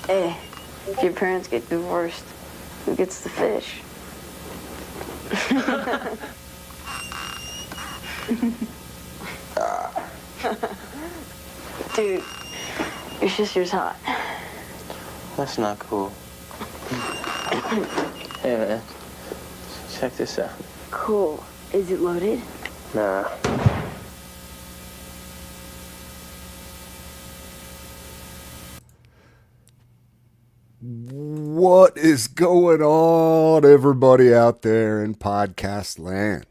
Hey, if your parents get divorced, who gets the fish? Dude, your sister's hot. That's not cool. Hey, man. Check this out. Cool. Is it loaded? Nah. What is going on, everybody out there in podcast land?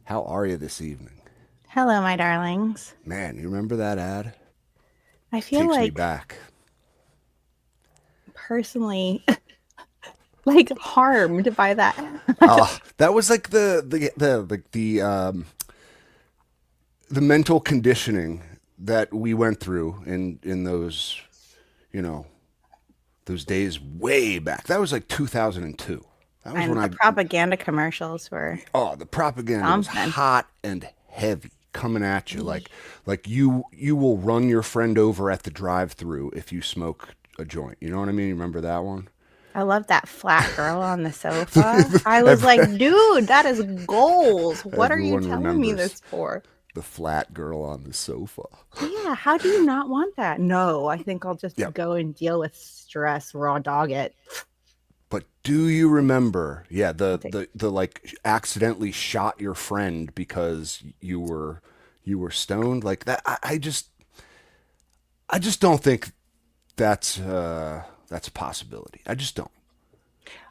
How are you this evening? Hello, my darlings. Man, you remember that ad? I feel Takes me like back. personally like harmed by that. That was like the mental conditioning that we went through in those, you know, those days way back. That was like 2002. That was And when the propaganda commercials were the propaganda was something. hot and heavy coming at you. Like you will run your friend over at the drive-through if you smoke a joint. You know what I mean? You remember that one? I love that flat girl on the sofa. I was like, dude, that is goals. What are you Everyone telling me remembers this for? the flat girl on the sofa. Yeah, how do you not want that? No, I think I'll just Yep. go and deal with stress, raw dog it. But do you remember? Yeah, the like accidentally shot your friend because you were stoned like that. I just don't think that's a possibility. I just don't.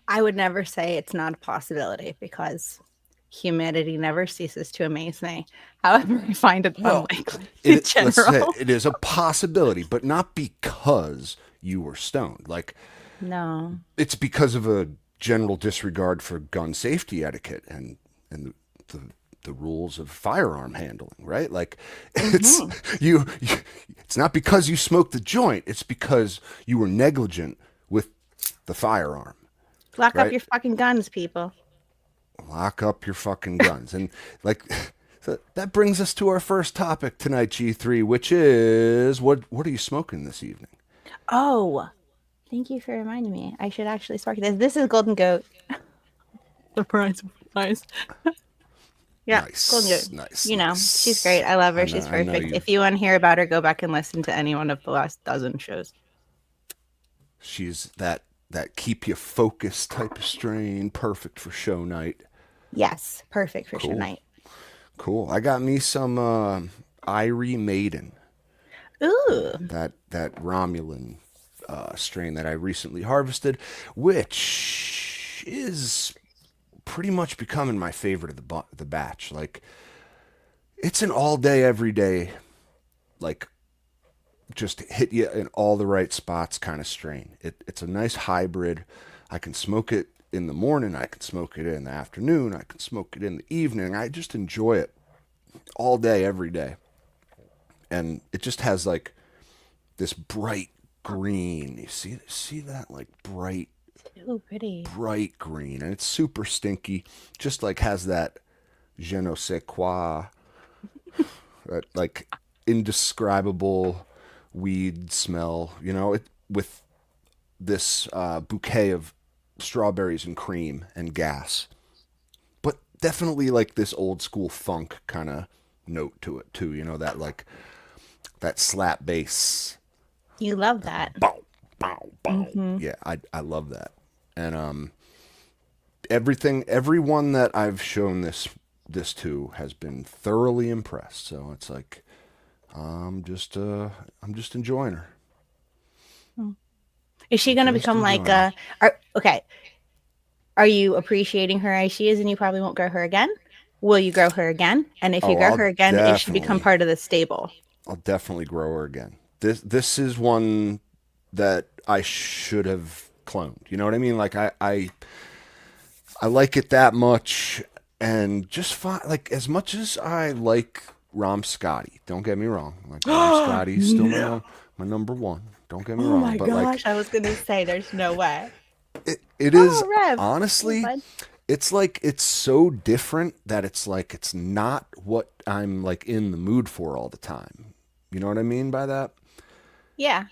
I would never say it's not a possibility because humanity never ceases to amaze me. However, I find it unlikely in Let's say general. it is a possibility, but not because you were stoned. Like, No. it's because of a general disregard for gun safety etiquette and the rules of firearm handling, right? Like, it's it's not because you smoked the joint, it's because you were negligent with the firearm. Lock up Right? your fucking guns, people. Lock up your fucking guns. And like, so that brings us to our first topic tonight, G3, which is what are you smoking this evening? Oh, thank you for reminding me. I should actually spark this. This is Golden Goat. Surprise, surprise. Yeah, Nice, Golden Goat. nice, You know, nice. she's great. I love her. I She's know perfect. you. If you want to hear about her, go back and listen to any one of the last dozen shows. She's that keep you focused type of strain, perfect for show night. Yes, perfect for Cool. tonight. Cool. I got me some Irie Maiden. Ooh. That Romulan strain that I recently harvested, which is pretty much becoming my favorite of the batch. Like, it's an all day, every day, like, just hit you in all the right spots kind of strain. It's a nice hybrid. I can smoke it in the morning. I can smoke it in the afternoon. I can smoke it in the evening. I just enjoy it all day, every day. And it just has like this bright green. You see that, like, bright Ooh, pretty. green, and it's super stinky. Just like has that je ne sais quoi, that like indescribable weed smell. You know, it with this bouquet of strawberries and cream and gas, but definitely like this old school funk kind of note to it too. You know, that like that slap bass. You love that. Bow, bow, bow. Yeah, I love that. And everyone that I've shown this to has been thoroughly impressed. So it's like I'm just enjoying her. Is she going to become like a... okay. Are you appreciating her as she is and you probably won't grow her again? Will you grow her again? And if you grow her again, is she become part of the stable? I'll definitely grow her again. This is one that I should have cloned. You know what I mean? Like, I like it that much, and just fine. Like, as much as I like Rom Scotty, don't get me wrong. Like, Rom Scotty's still my number one. Don't get me wrong. Oh my but gosh, like, I was going to say there's no way. it is Rev. honestly, it's like, it's so different that it's like it's not what I'm like in the mood for all the time. You know what I mean by that? Yeah.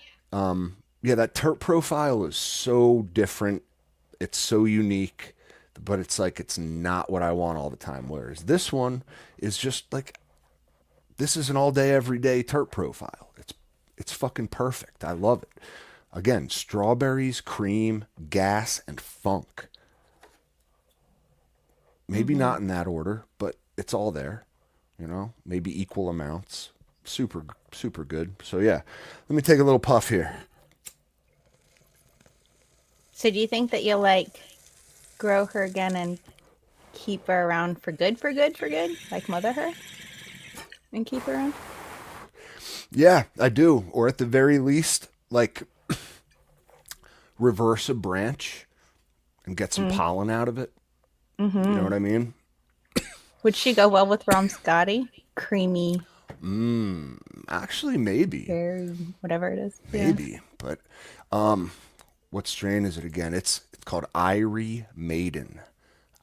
yeah, that terp profile is so different. It's so unique, but it's like it's not what I want all the time. Whereas this one is just like this is an all day, every day terp profile. It's fucking perfect. I love it. Again, strawberries, cream, gas, and funk. Maybe not in that order, but it's all there. You know, maybe equal amounts. Super, super good. So yeah, let me take a little puff here. So do you think that you'll like grow her again and keep her around for good, for good, for good? Like mother her and keep her around? Yeah, I do. Or at the very least, like reverse a branch and get some pollen out of it. Mm-hmm. You know what I mean? Would she go well with Scotty? Creamy, Actually, maybe. berry, whatever it is. Maybe. But what strain is it again? It's called Irie Maiden.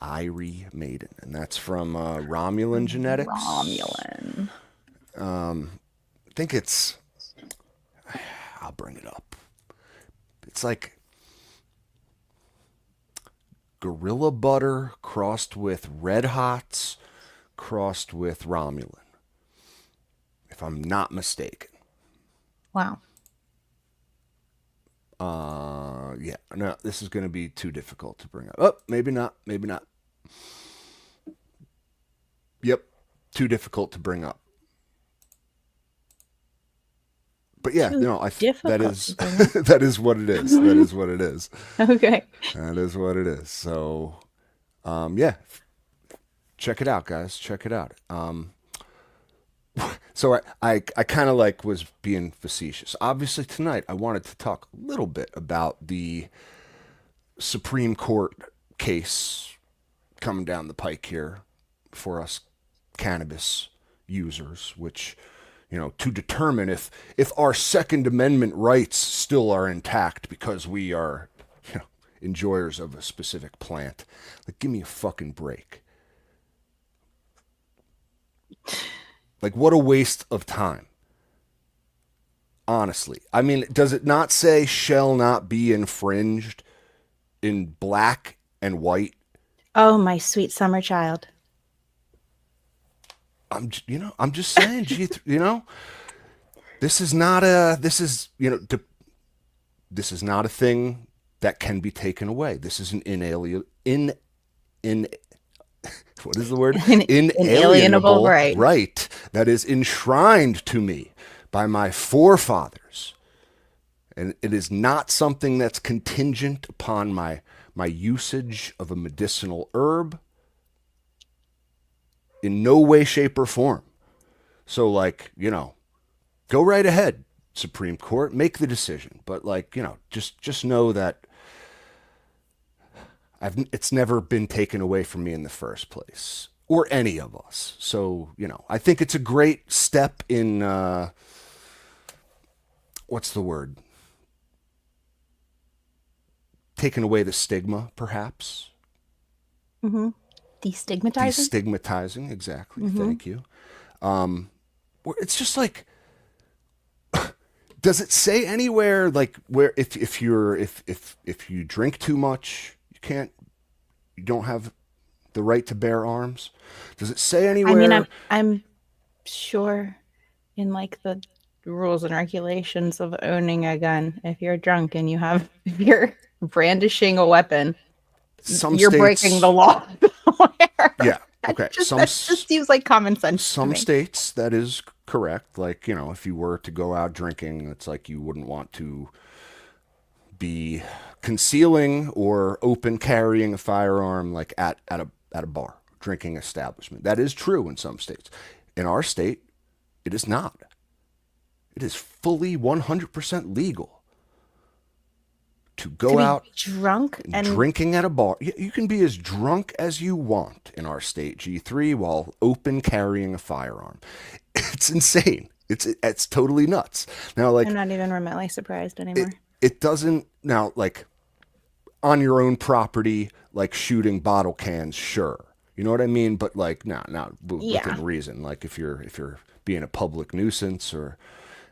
Irie Maiden. And that's from Romulan Genetics. Romulan. I think it's I'll bring it up. It's like Gorilla Butter crossed with Red Hots crossed with Romulan, if I'm not mistaken. Wow. Yeah, no, this is going to be too difficult to bring up. Oh, maybe not. Maybe not. Yep, too difficult to bring up. But yeah, Too no, that is difficult to bring up. that is what it is. That is what it is. Okay. That is what it is. So, yeah, check it out, guys. Check it out. So I kind of like was being facetious. Obviously, tonight I wanted to talk a little bit about the Supreme Court case coming down the pike here for us cannabis users, which, you know, to determine if our Second Amendment rights still are intact because we are, you know, enjoyers of a specific plant. Like, give me a fucking break. Like, what a waste of time. Honestly. I mean, does it not say shall not be infringed in black and white? Oh, my sweet summer child. I'm just saying, you know, this is not a thing that can be taken away. This is an what is the word? Inalienable right that is enshrined to me by my forefathers. And it is not something that's contingent upon my usage of a medicinal herb in no way, shape, or form. So, like, you know, go right ahead, Supreme Court, make the decision. But, like, you know, just know that it's never been taken away from me in the first place, or any of us. So, you know, I think it's a great step in, what's the word? Taking away the stigma, perhaps. Mm-hmm. Destigmatizing? Destigmatizing, exactly. Mm-hmm. Thank you. It's just like, does it say anywhere like where if you drink too much, you don't have the right to bear arms? Does it say anywhere? I mean, I'm sure in like the rules and regulations of owning a gun, if you're drunk and if you're brandishing a weapon, you're breaking the law. Yeah. Okay. That just seems like common sense. Some states that is correct. Like, you know, if you were to go out drinking, it's like you wouldn't want to be concealing or open carrying a firearm like at a bar, drinking establishment. That is true in some states. In our state, it is not. It is fully 100% legal to go out drunk and drinking at a bar. You can be as drunk as you want in our state, G3, while open carrying a firearm. It's insane. It's totally nuts. Now, like, I'm not even remotely surprised anymore. It doesn't now, like, on your own property, like shooting bottle cans, sure. You know what I mean? But like, within reason. Like if you're being a public nuisance or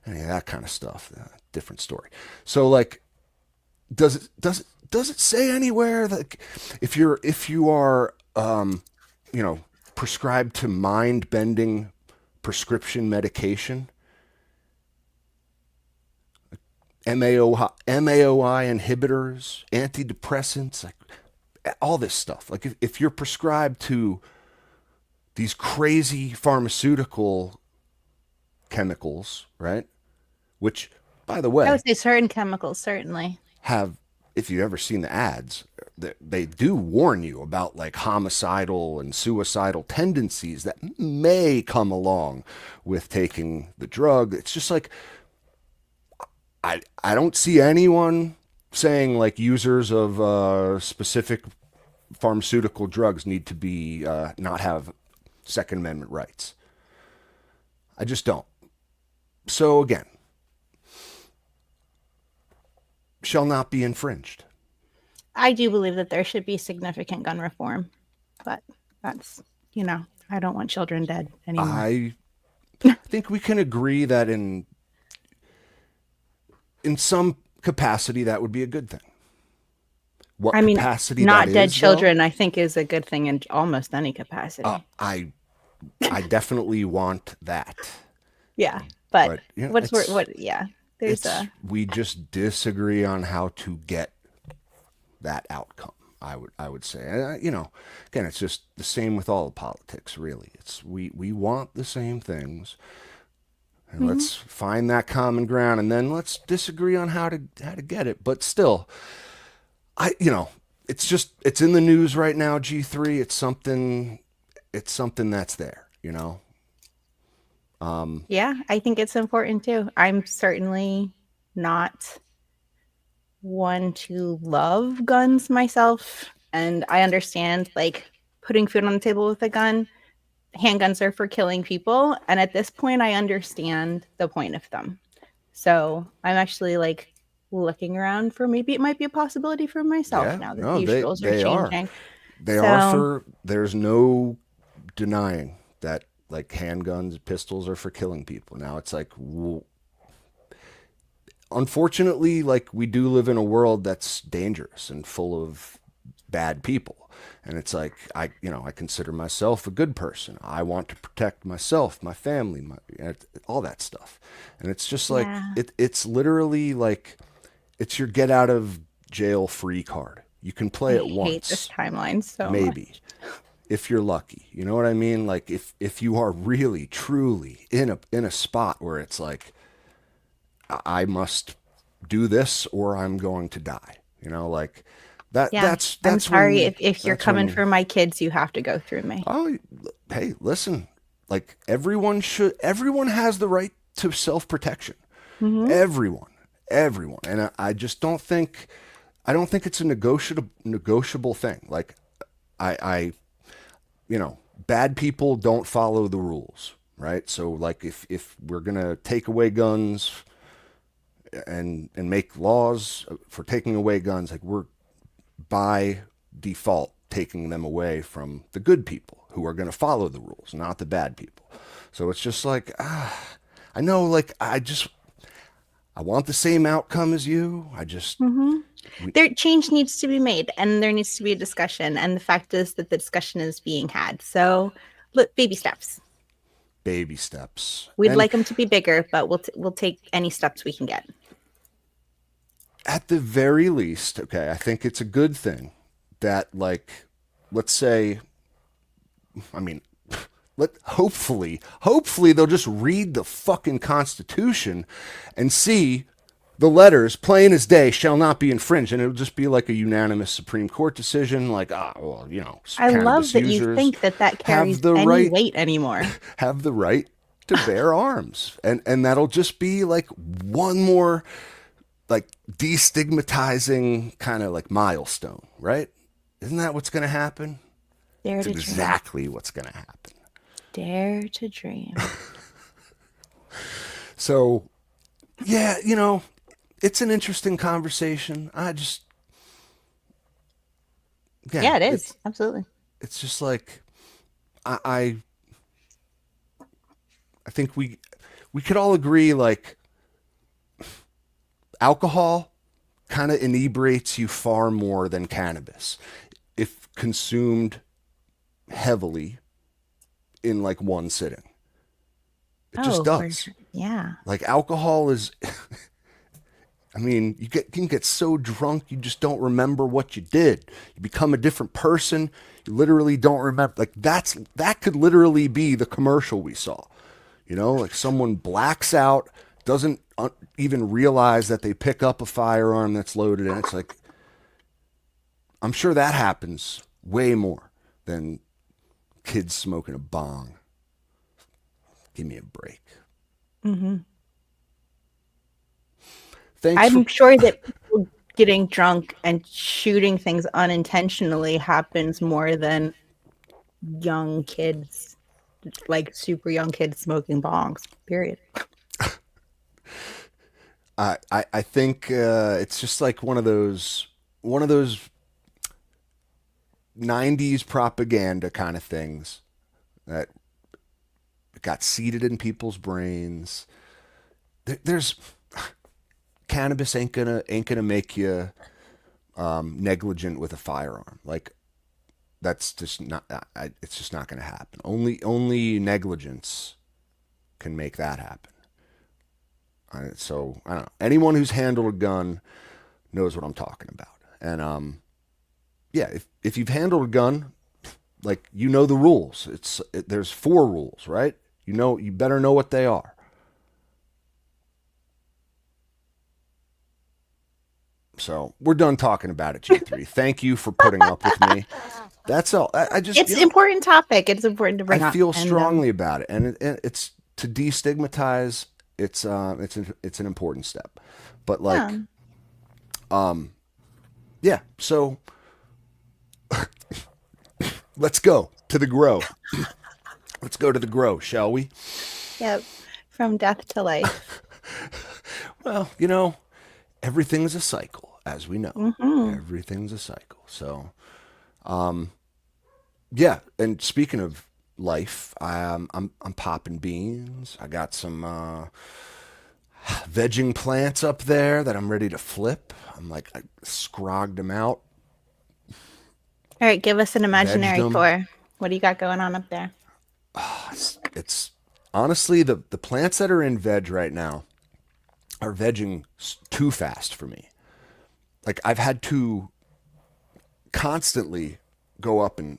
any of that kind of stuff. Different story. So like, does it say anywhere that if you are prescribed to mind bending prescription medication, MAOI inhibitors, antidepressants, like all this stuff. Like if you're prescribed to these crazy pharmaceutical chemicals, right? Which, by the I way, would say certain chemicals, certainly. have, if you've ever seen the ads, they do warn you about like homicidal and suicidal tendencies that may come along with taking the drug. It's just like, I don't see anyone saying like users of specific pharmaceutical drugs need to be not have Second Amendment rights. I just don't. So again, shall not be infringed. I do believe that there should be significant gun reform, but that's, I don't want children dead anymore. I think we can agree that in some capacity that would be a good thing. What I mean, capacity not that dead is, children, I think, is a good thing in almost any capacity. I definitely want that. Yeah, but there's we just disagree on how to get that outcome. I would say, again, it's just the same with all of politics. Really, it's we want the same things, and let's find that common ground, and then let's disagree on how to get it. But still, it's in the news right now. G3, it's something that's there. Yeah, I think it's important too. I'm certainly not one to love guns myself, and I understand like putting food on the table with a gun. Handguns are for killing people, and at this point I understand the point of them. So I'm actually like looking around for maybe it might be a possibility for myself now that these rules are changing. There's no denying that like handguns, pistols are for killing people. Now it's like, unfortunately, like we do live in a world that's dangerous and full of bad people. And it's like, I consider myself a good person. I want to protect myself, my family, all that stuff. And it's just like, it's literally like, it's your get out of jail free card. You can play it once. I hate this timeline so maybe. much. If you're lucky, you know what I mean? Like if you are really, truly in a spot where it's like, I must do this or I'm going to die, like that. Yeah. That's I'm sorry when, if you're coming for my kids, you have to go through me. Oh, hey, listen, like everyone has the right to self-protection. Everyone. And I just don't think it's a negotiable thing. Like I bad people don't follow the rules, right? So like if we're going to take away guns and make laws for taking away guns, like we're by default taking them away from the good people who are going to follow the rules, not the bad people. So it's just like, I know, like I want the same outcome as you. There change needs to be made, and there needs to be a discussion. And the fact is that the discussion is being had. So, look, baby steps. Baby steps. We'd like them to be bigger, but we'll take any steps we can get. At the very least, okay, I think it's a good thing that, like, let's say, I mean, hopefully they'll just read the fucking Constitution and see the letters, plain as day, shall not be infringed. And it'll just be like a unanimous Supreme Court decision, like, I love that you think that carries any weight anymore. Have the right to bear arms. And that'll just be like one more like destigmatizing kind of like milestone, right? Isn't that what's going to happen? Dare to exactly dream. What's going to happen. Dare to dream. So, yeah, it's an interesting conversation. It is. Absolutely. It's just like, I think we could all agree, like, alcohol kind of inebriates you far more than cannabis if consumed heavily in like one sitting. It just Oh, does. yeah. Like alcohol is I mean, can get so drunk you just don't remember what you did. You become a different person. You literally don't remember. Like that could literally be the commercial we saw. You know, like someone blacks out, doesn't even realize that they pick up a firearm that's loaded, and it's like I'm sure that happens way more than kids smoking a bong. Give me a break. Mm-hmm. Thanks I'm for sure that people getting drunk and shooting things unintentionally happens more than young kids, like super young kids smoking bongs, period. I think it's just like one of those 90s propaganda kind of things that got seeded in people's brains. There's cannabis ain't gonna make you negligent with a firearm. Like that's just not. It's just not gonna happen. Only negligence can make that happen. So I don't know. Anyone who's handled a gun knows what I'm talking about. And yeah, if you've handled a gun, like you know the rules. There's 4 rules, right? You better know what they are. So we're done talking about it, G3. Thank you for putting up with me. That's all. I just It's an important topic. It's important to bring I up. feel And, strongly about it, and it's to destigmatize. It's an important step, but like yeah. yeah. So let's go to the grow. Let's go to the grow, shall we? Yep. From death to life. Well, everything's a cycle, as we know. Mm-hmm. Everything's a cycle. So, yeah. And speaking of life, I'm popping beans. I got some vegging plants up there that I'm ready to flip. I scrogged them out. All right, give us an imaginary Vegged 'em. tour. What do you got going on up there? It's honestly the plants that are in veg right now are vegging too fast for me. Like I've had to constantly go up and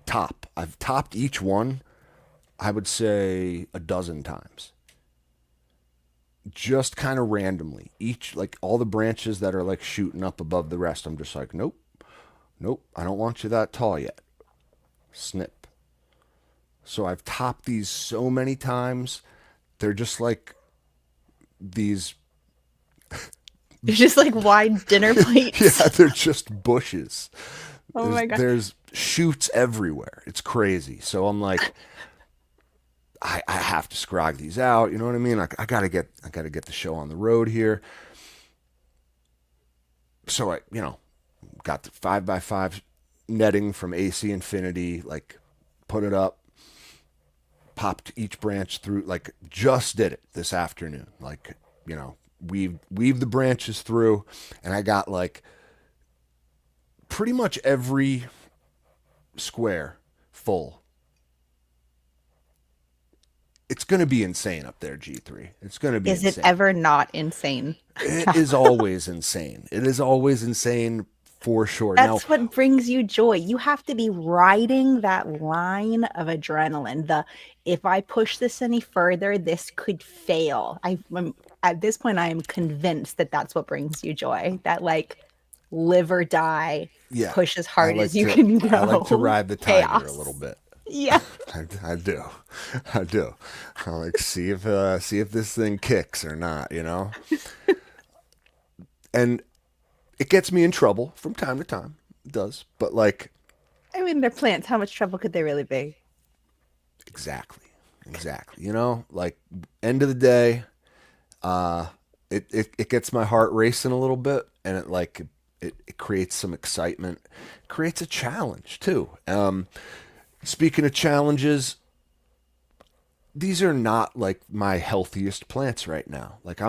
top. I've topped each one, I would say a dozen times. Just kind of randomly. Each, like all the branches that are like shooting up above the rest, I'm just like, nope, I don't want you that tall yet. Snip. So I've topped these so many times. They're just like these. They're just like wide dinner plates. Yeah, they're just bushes. Oh my God. There's shoots everywhere. It's crazy. So I'm like, I have to scrog these out. You know what I mean? I gotta get the show on the road here. So I got the 5x5 netting from AC Infinity. Like, put it up, popped each branch through. Like, just did it this afternoon. Like, weave the branches through, and I got like pretty much every square full. It's going to be insane up there, G3. It's going to be Is insane. it ever not insane? It is always insane. It is always insane for sure. That's what brings you joy. You have to be riding that line of adrenaline. If I push this any further, this could fail. At this point, I am convinced that that's what brings you joy. That like live or die, push as hard as you can go. I like to ride the tiger Chaos. a little bit. Yeah. I do. I like see if this thing kicks or not, And it gets me in trouble from time to time. It does. But like, I mean, they're plants. How much trouble could they really be? Exactly. Like end of the day, it gets my heart racing a little bit, and it creates some excitement, creates a challenge too. Speaking of challenges, these are not like my healthiest plants right now. Like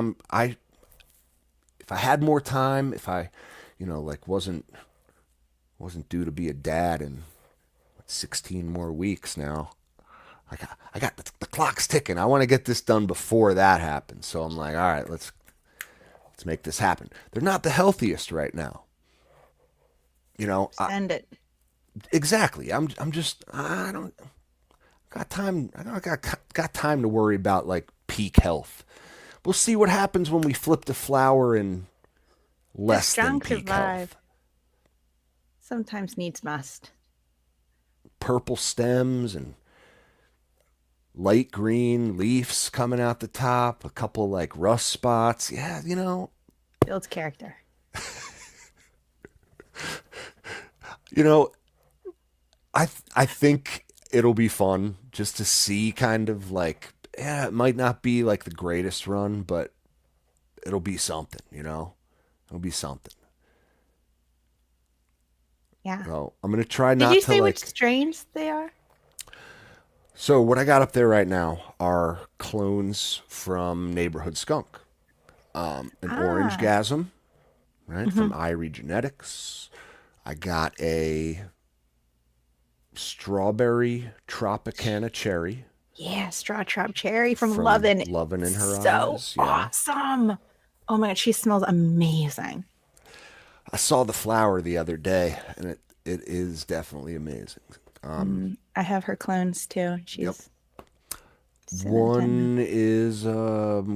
if I had more time, if I, like wasn't due to be a dad in 16 more weeks now. I got the clock's ticking. I want to get this done before that happens. So I'm like, all right, let's make this happen. They're not the healthiest right now. Send it. Exactly. I don't got time. I don't got time to worry about like peak health. We'll see what happens when we flip the flower in less than Strong peak survive. health. Sometimes needs must. Purple stems and light green leaves coming out the top, a couple like rust spots. Yeah, Builds character. you know, I think it'll be fun just to see kind of like, yeah, it might not be like the greatest run, but it'll be something, It'll be something. Yeah. So I'm gonna try not Did you to say like. which strains they are? So what I got up there right now are clones from Neighborhood Skunk, an Orange Gasm, right, from Irie Genetics. I got a Strawberry Tropicana Cherry Yeah, Straw Trap Cherry from from Lovin'. Lovin' in Her So Eyes. Yeah, awesome. Oh my god, she smells amazing. I saw the flower the other day, and it is definitely amazing. I have her clones too. Yep. She's sitting in One is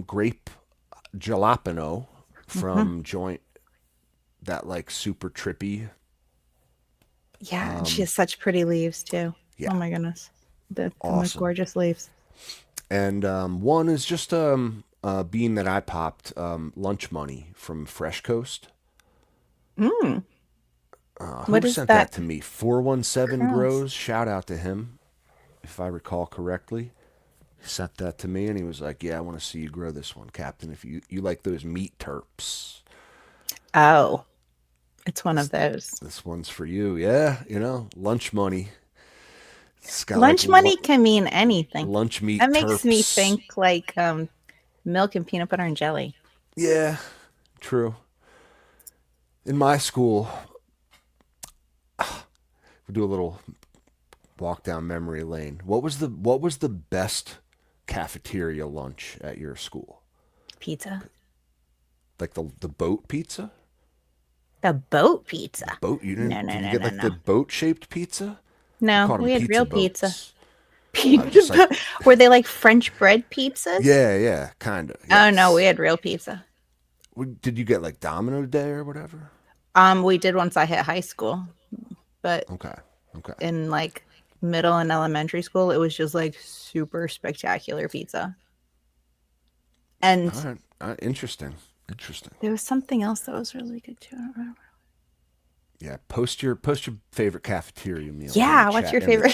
grape jalapeno from Joint, that like super trippy. Yeah, and she has such pretty leaves too. Yeah. Oh my goodness. The most Awesome. gorgeous leaves. And one is just a bean that I popped, Lunch Money from Fresh Coast. Mm. Who What is sent that? to me? 417 Gross. Grows. Shout out to him, if I recall correctly. He sent that to me, and he was like, "Yeah, I want to see you grow this one, Captain. If you like those meat terps, Oh, it's one of those. this one's for you." Yeah, Lunch Money. It's got Lunch like money can mean anything. lunch meat That makes me terps. think like milk and peanut butter and jelly. Yeah, true. In my school, we do a little walk down memory lane. What was the best cafeteria lunch at your school? Pizza. Like the boat pizza? The boat pizza. Boat? You didn't? No, Did you no, get no, like no. the boat shaped pizza? No, Called we them had real boats. pizza. Just like- Were they like French bread pizzas? Yeah, kind of. Oh no, we had real pizza. Did you get like Domino Day or whatever? We did once I hit high school, but Okay. in like middle and elementary school, it was just like super spectacular pizza. And All right. Interesting. there was something else that was really good too. I don't remember. Yeah, post your favorite cafeteria meal. Yeah, in the what's chat- your in the favorite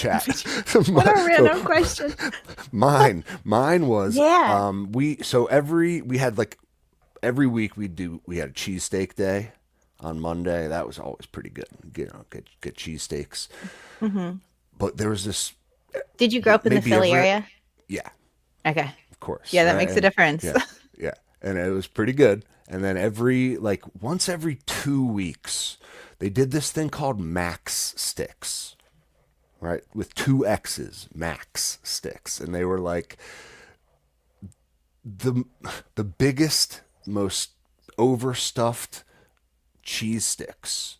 chat. What a random question. Mine was Yeah. we had like every week we had a cheesesteak day on Monday. That was always pretty good. Get cheesesteaks. Mm-hmm. But there was this. Did you grow up in the Maybe Philly every- area? Yeah, Okay. of course. Yeah, that right? makes a And- difference. Yeah, and it was pretty good. And then once every 2 weeks, they did this thing called Max Sticks, right? With 2 X's, Max Sticks. And they were like the biggest, most overstuffed cheese sticks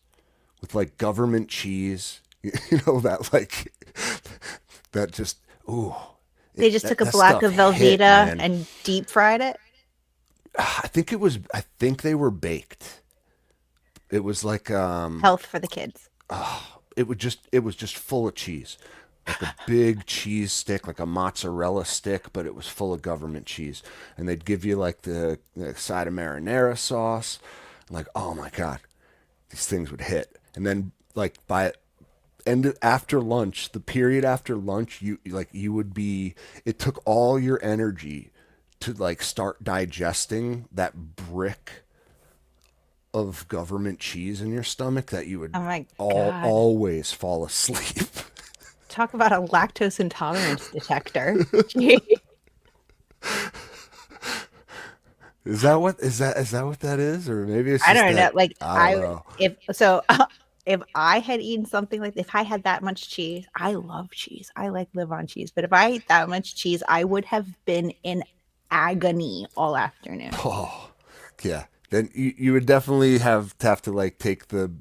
with like government cheese, that like, that just, ooh. They just took a that block of stuff hit, Velveeta man. and deep fried it. I think they were baked. It was like Health for the kids. it was just full of cheese. Like a big cheese stick, like a mozzarella stick, but it was full of government cheese. And they'd give you like the side of marinara sauce. Like, oh my God, these things would hit. And then like after lunch, the period after lunch, you would be, it took all your energy to like start digesting that brick of government cheese in your stomach that you would Oh my God. always fall asleep. Talk about a lactose intolerance detector. Gee. Is that what that is? Or maybe it's I just don't know. that Like I don't know. if so, if I had eaten something like if I had that much cheese, I love cheese. I like live on cheese. But if I ate that much cheese, I would have been in agony all afternoon. Oh, yeah. Then you would definitely have to like take the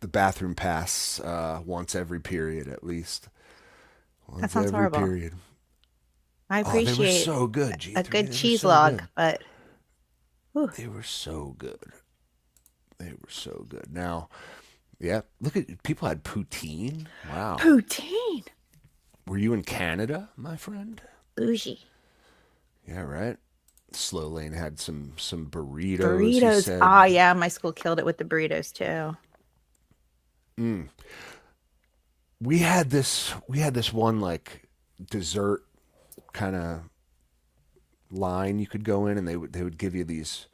bathroom pass once every period at least. That Once sounds every horrible. period. I Oh, they were appreciate so good, a G3. good They were cheese so log, good. but whew, They were so good. They were so good. Now, yeah, look at people had poutine. Wow. poutine, Were you in Canada, my friend? bougie Yeah, right. Slow Lane had some burritos, he burritos. said. Ah, yeah, my school killed it with the burritos too. Mm. We had this one like dessert kind of line you could go in, and they would give you these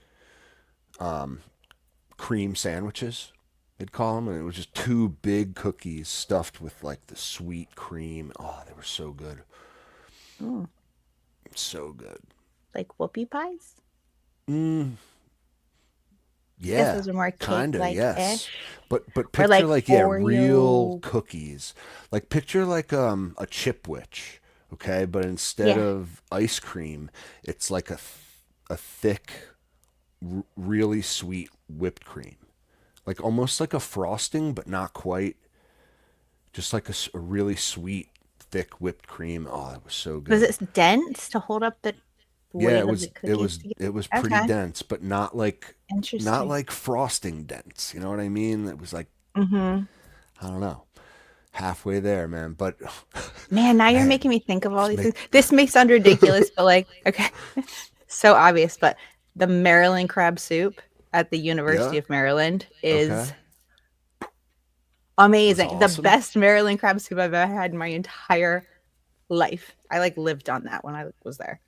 cream sandwiches. They'd call them, and it was just two big cookies stuffed with like the sweet cream. Oh, they were so good, Mm, so good. like whoopie pies. Mm, I guess yeah, those are more cake kinda, like yes. ish. But Or picture like like yeah, real Oreo. cookies. Like picture like a chipwich, okay? But instead Yeah. of ice cream, it's like a thick, really sweet whipped cream. Like almost like a frosting, but not quite. Just like a really sweet, thick whipped cream. Oh, it was so Was good. it dense to hold up the Yeah, weight it of was the it cookies was together? it was pretty Okay. dense, but not Interesting. like frosting dense. You know what I mean? It was like Mm-hmm. I don't know, halfway there, man. But Man, now you're man, making me think of all just these make things. This may sound ridiculous, but like, okay, so obvious, but the Maryland crab soup at the University yeah, of Maryland okay, is was amazing. The awesome. best Maryland crab soup I've ever had in my entire life. I like lived on that when I was there.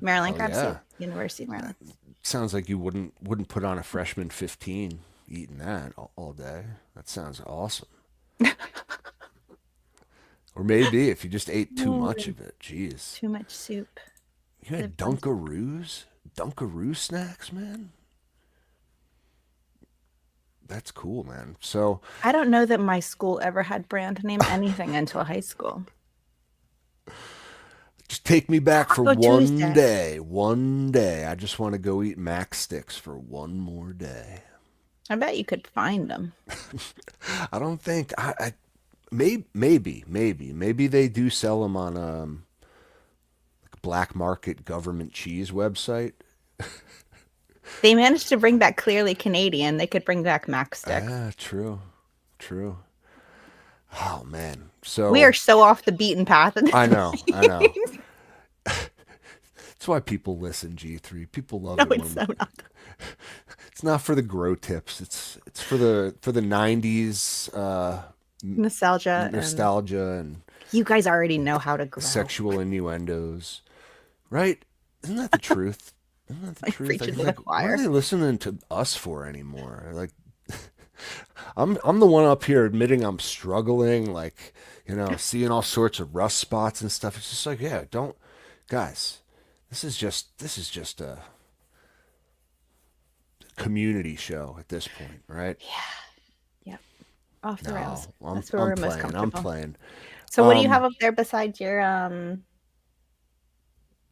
Maryland Hell crab soup, yeah, University of Maryland. sounds like you wouldn't put on a freshman 15 eating that all day. That sounds awesome. Or maybe if you just ate too much Mm, of it. Jeez. too much soup. You had Lived on soup. Dunkaroos? Dunkaroo snacks, man? That's cool, man. So I don't know that my school ever had brand name anything until high school. just take me back for Taco one Tuesday. day. One day. I just want to go eat Mac sticks for one more day. I bet you could find them. I don't think maybe they do sell them on like a black market government cheese website. They managed to bring back clearly Canadian. They could bring back Mac sticks. Ah, true. True. Oh man. We are So so off the beaten path at I this know, I know. point. That's why people listen, G3. People love No, it it's when so not. it's not for the grow tips. It's for the 90s Nostalgia and nostalgia and you guys already know how to grow. sexual innuendos. Right? Isn't that the truth? Isn't that the Like truth? preaching to the Like what are choir. they listening to us for anymore? Like I'm the one up here admitting I'm struggling, like, seeing all sorts of rust spots and stuff. It's just like, yeah, don't guys, this is just a community show at this point, right? Yep. Off the rails. No, I'm That's where I'm we're most playing. I'm comfortable. playing. So what do you have Um up there besides your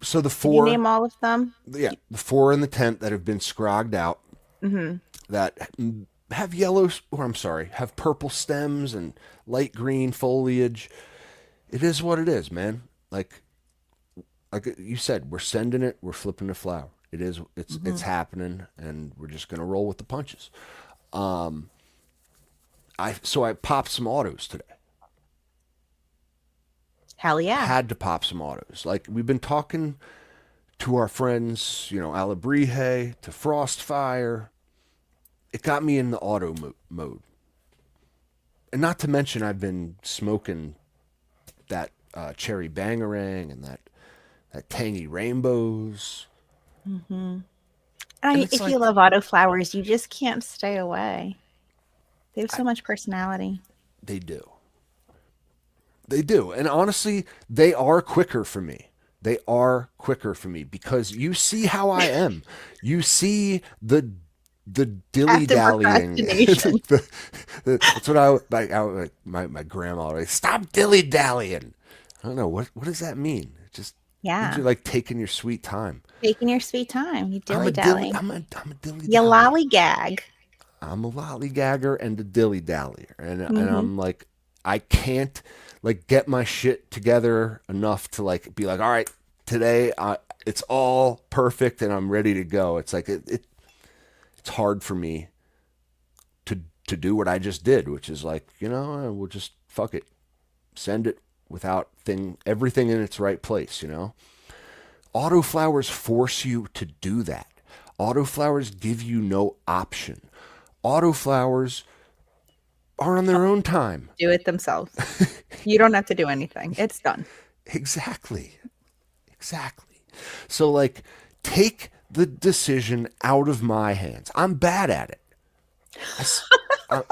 so the did you four name all of them? yeah, the four in the tent that have been scrogged out Mm-hmm. that have yellow, or I'm sorry, have purple stems and light green foliage. It is what it is, man. Like you said, we're sending it, we're flipping the flower. It's Mm-hmm. happening, and we're just gonna roll with the punches. I popped some autos today. Hell yeah. Had to pop some autos. Like we've been talking to our friends, Alabrije to Frostfire. It got me in the auto mode, and not to mention I've been smoking that cherry bangarang and that tangy rainbows, Mm-hmm. and I, it's if you like love auto flowers, you just can't stay away. They have so much personality. they do, they do, and honestly, they are quicker for me. They are quicker for me because you see how I am. You see the dilly Active dallying. procrastination. That's what my grandma would say, stop dilly dallying. I don't know what does that mean. It just means Yeah. you're like taking your sweet time. Taking your sweet time. You I'm dilly a dilly. dally. I'm a dilly You dally. lollygag. I'm a lollygagger and a dilly dallyer, and Mm-hmm. I'm like, I can't like get my shit together enough to like be like, all right, today it's all perfect and I'm ready to go. It's like it's hard for me to do what I just did, which is like, we'll just fuck it, send it without everything in its right place. Autoflowers force you to do that. Autoflowers give you no option. Autoflowers are on their own time. Do it themselves. You don't have to do anything. It's done. Exactly. Exactly. So, like, take the decision out of my hands. I'm bad at it. I,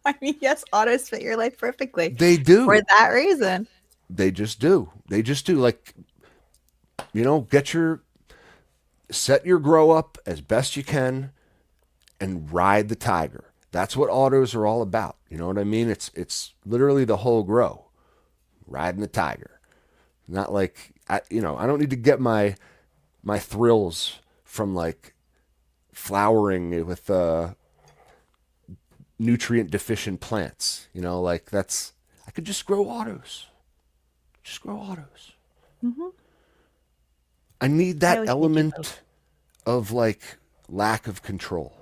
I mean, yes, autos fit your life perfectly they for do. that reason. They just do. They just do. Like, set your grow up as best you can and ride the tiger. That's what autos are all about. You know what I mean? It's literally the whole grow, riding the tiger. Not like I don't need to get my thrills from like flowering with nutrient deficient plants. Like I could just grow autos. Just grow autos. Mm-hmm. I need I that always think you both. element of like lack of control.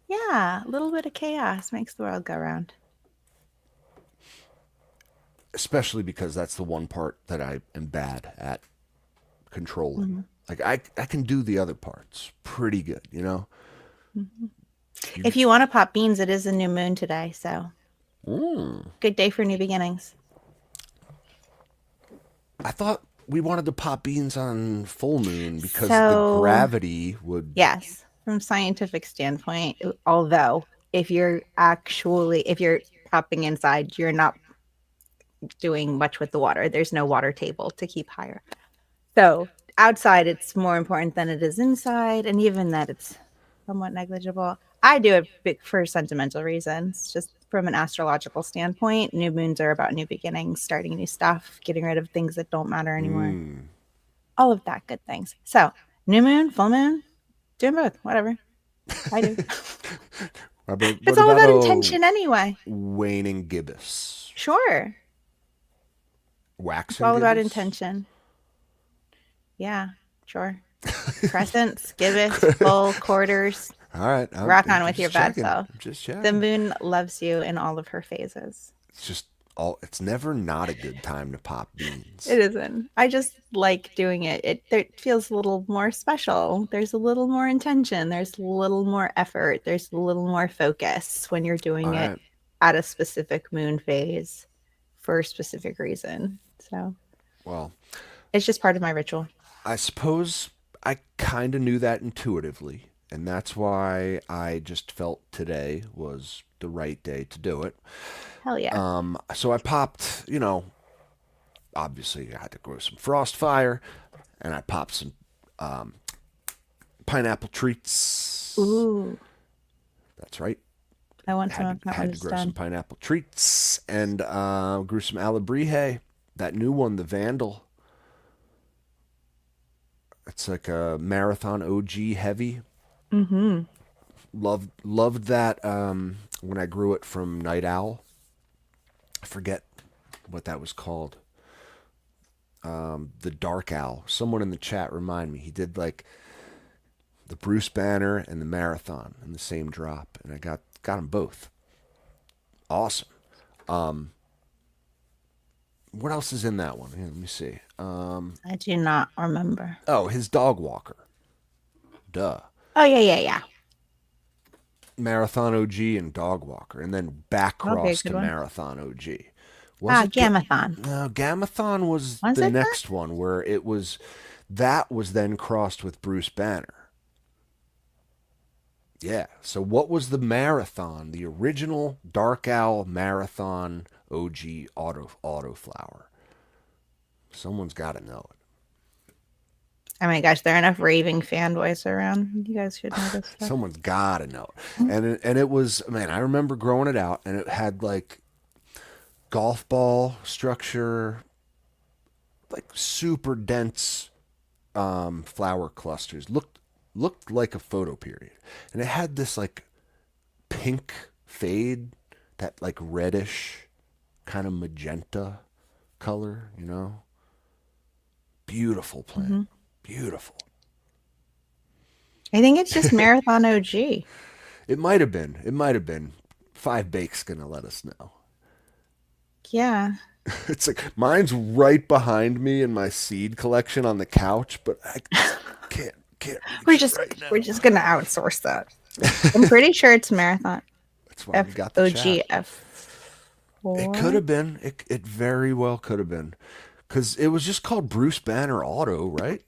Yeah, a little bit of chaos makes the world go round. Especially because that's the one part that I am bad at controlling. Mm-hmm. Like I can do the other parts pretty good. Mm-hmm. If you want to pop beans, it is a new moon today, so good day for new beginnings. I thought we wanted to pop beans on full moon because the So, gravity would. yes, from scientific standpoint, although if you're popping inside, you're not doing much with the water. There's no water table to keep higher. So outside, it's more important than it is inside, and even that, it's somewhat negligible. I do it for sentimental reasons, just from an astrological standpoint. New moons are about new beginnings, starting new stuff, getting rid of things that don't matter anymore. All of that good things. So new moon, full moon, doing both, whatever. I do. It's all about intention anyway. Waning gibbous. Sure. Waxing It's all about gibbous? intention. Yeah, sure. Crescents, gibbous, full, quarters. All right. Rock on with your bad self. I'm just checking. The moon loves you in all of her phases. It's never not a good time to pop beans. It isn't. I just like doing it. It feels a little more special. There's a little more intention. There's a little more effort. There's a little more focus when you're doing it right. at a specific moon phase for a specific reason. So, well, it's just part of my ritual. I suppose I kind of knew that intuitively, and that's why I just felt today was the right day to do it. Hell yeah. So I popped, obviously I had to grow some frost fire, and I popped some pineapple treats. Ooh. That's right. I want some of that had when to it's grow done. some pineapple treats and grew some alabrije. That new one, the Vandal. It's like a marathon OG heavy. Mm-hmm. Loved that when I grew it from Night Owl. I forget what that was called. The Dark Owl. Someone in the chat remind me. He did like the Bruce Banner and the Marathon in the same drop, and I got them both. Awesome. What else is in that one? Here, let me see. I do not remember. Oh, his dog walker. Duh. Oh, yeah. Marathon OG and dog walker, and then back cross to one. Marathon OG. Gamathon. No, Gamathon was Was the it next one where that was then crossed with Bruce Banner. Yeah. So what was the marathon? The original Dark Owl Marathon OG autoflower. Someone's got to know it. Oh my gosh, there are enough raving fanboys around. You guys should know this stuff. Someone's got to know it. And it was, man, I remember growing it out, and it had like golf ball structure, like super dense flower clusters. Looked like a photo period, and it had this like pink fade, that like reddish kind of magenta color, you know. Beautiful plant. Beautiful. I think it's just Marathon OG. It might have been. It might have been. Five Bake's gonna let us know. Yeah. It's like mine's right behind me in my seed collection on the couch, but I can't. We're just gonna outsource that. I'm pretty sure it's Marathon. That's why we got the chat. F4. It could have been. It very well could have been, because it was just called Bruce Banner Auto, right?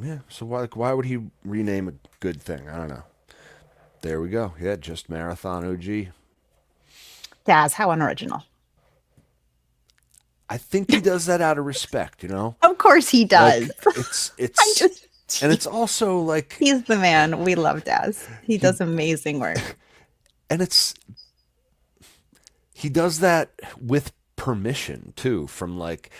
Yeah. So why would he rename a good thing? I don't know. There we go. Yeah, just Marathon OG. Daz, how unoriginal. I think he does that out of respect, you know? Of course he does. Like, it's and it's also like he's the man. We love Daz. He does amazing work. And he does that with permission too, from like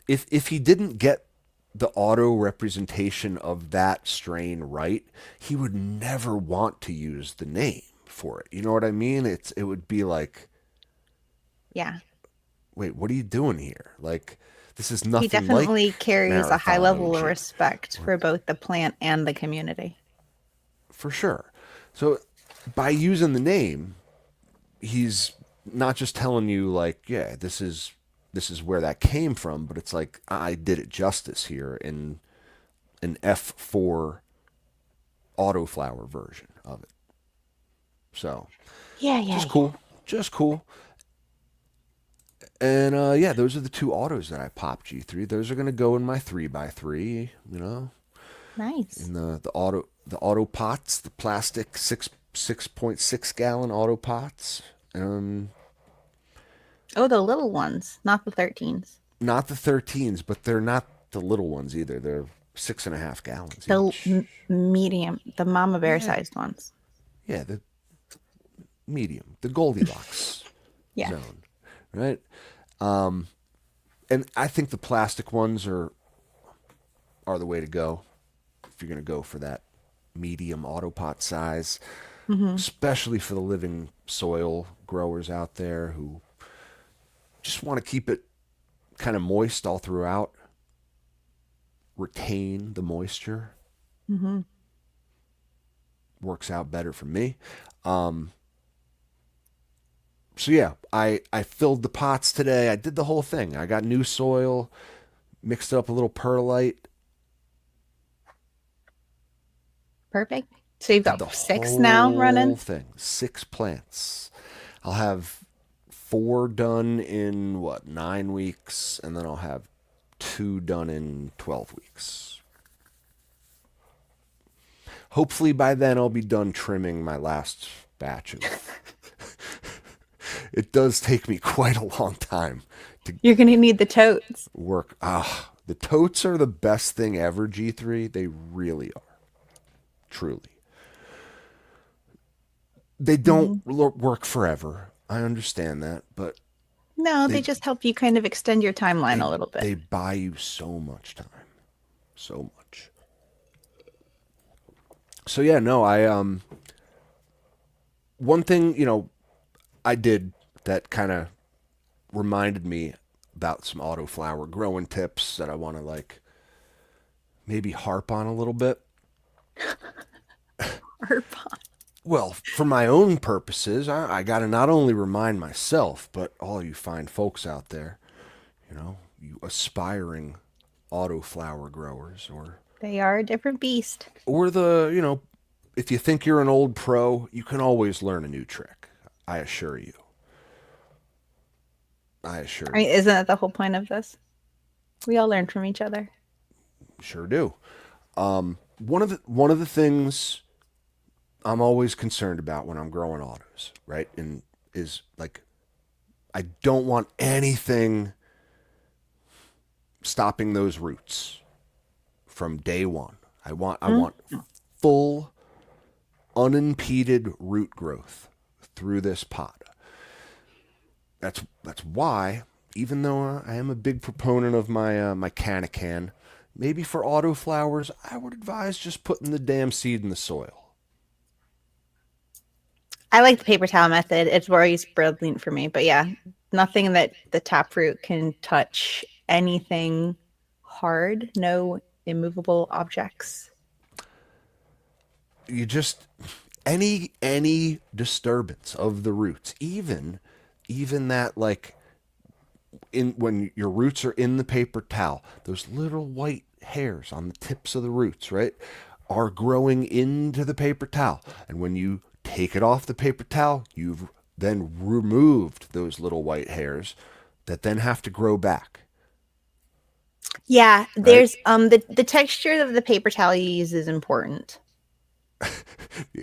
if he didn't get the auto representation of that strain right, he would never want to use the name for it. You know what I mean? It would be like, yeah. Wait, what are you doing here? Like, this is nothing. He definitely like carries Marathon a high level OG. of respect for both the plant and the community. For sure. So by using the name, he's not just telling you like, yeah, this is where that came from, but it's like I did it justice here in an F4 autoflower version of it. So yeah, just cool. And yeah, those are the two autos that I popped G3. Those are gonna go in my 3x3. You know, nice. In the auto pots, the plastic 6.6 gallon auto pots. Oh, the little ones, not the 13s. Not the 13s, but they're not the little ones either. They're 6.5 gallons each. The medium, the mama bear sized ones. Yeah, the medium, the Goldilocks zone, right? And I think the plastic ones are the way to go if you're going to go for that medium autopot size, especially for the living soil growers out there who just want to keep it kind of moist all throughout, retain the moisture. Works out better for me. So yeah, I filled the pots today. I did the whole thing. I got new soil, mixed up a little perlite. Perfect. So you've got 6 now running? Whole thing. 6 plants. I'll have 4 done in 9 weeks, and then I'll have 2 done in 12 weeks. Hopefully by then I'll be done trimming my last batch of it does take me quite a long time to You're going to need the totes. work. The totes are the best thing ever, G3. They really are. Truly. They don't work forever. I understand that, but No, they just help you kind of extend your timeline a little bit. they buy you so much time. So much. So yeah, no, one thing, I did that kind of reminded me about some autoflower growing tips that I want to like maybe harp on a little bit. Harp on. Well, for my own purposes, I got to not only remind myself, but all you fine folks out there, you aspiring autoflower growers, They are a different beast. or if you think you're an old pro, you can always learn a new trick. I assure you. I mean, isn't that the whole point of this? We all learn from each other. Sure do. One of the things I'm always concerned about when I'm growing autos, right? And is like, I don't want anything stopping those roots from day one. I want full unimpeded root growth through this pot. That's why, even though I am a big proponent of my Canacan, maybe for autoflowers, I would advise just putting the damn seed in the soil. I like the paper towel method. It's always brilliant for me. But yeah, nothing that the taproot can touch anything hard, no immovable objects. You just any disturbance of the roots, even that, like, in when your roots are in the paper towel, those little white hairs on the tips of the roots, right, are growing into the paper towel. And when you take it off the paper towel, you've then removed those little white hairs that then have to grow back. Yeah, Right? there's the texture of the paper towel you use is important.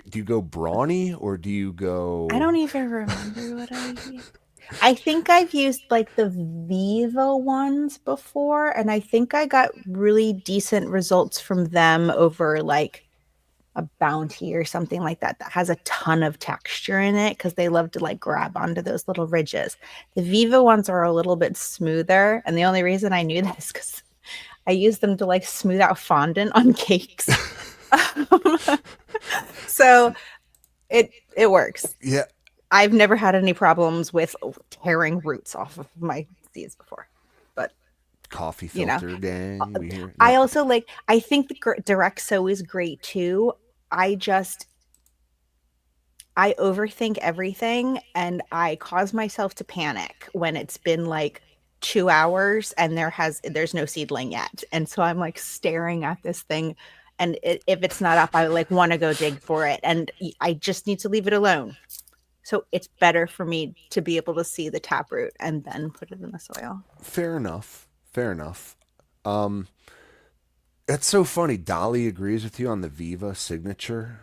Do you go brawny or do you go? I don't even remember what I used. I think I've used like the Viva ones before, and I think I got really decent results from them over like a Bounty or something like that that has a ton of texture in it because they love to like grab onto those little ridges. The Viva ones are a little bit smoother, and the only reason I knew that is because I used them to like smooth out fondant on cakes. So it works. Yeah. I've never had any problems with tearing roots off of my seeds before. But Coffee you know, filter gang. We hear. I No. also like, I think the direct sow is great too. I overthink everything and I cause myself to panic when it's been like 2 hours and there's no seedling yet. And so I'm like staring at this thing, and if it's not up, I like want to go dig for it, and I just need to leave it alone. So it's better for me to be able to see the taproot and then put it in the soil. Fair enough. Fair enough. That's so funny. Dolly agrees with you on the Viva signature.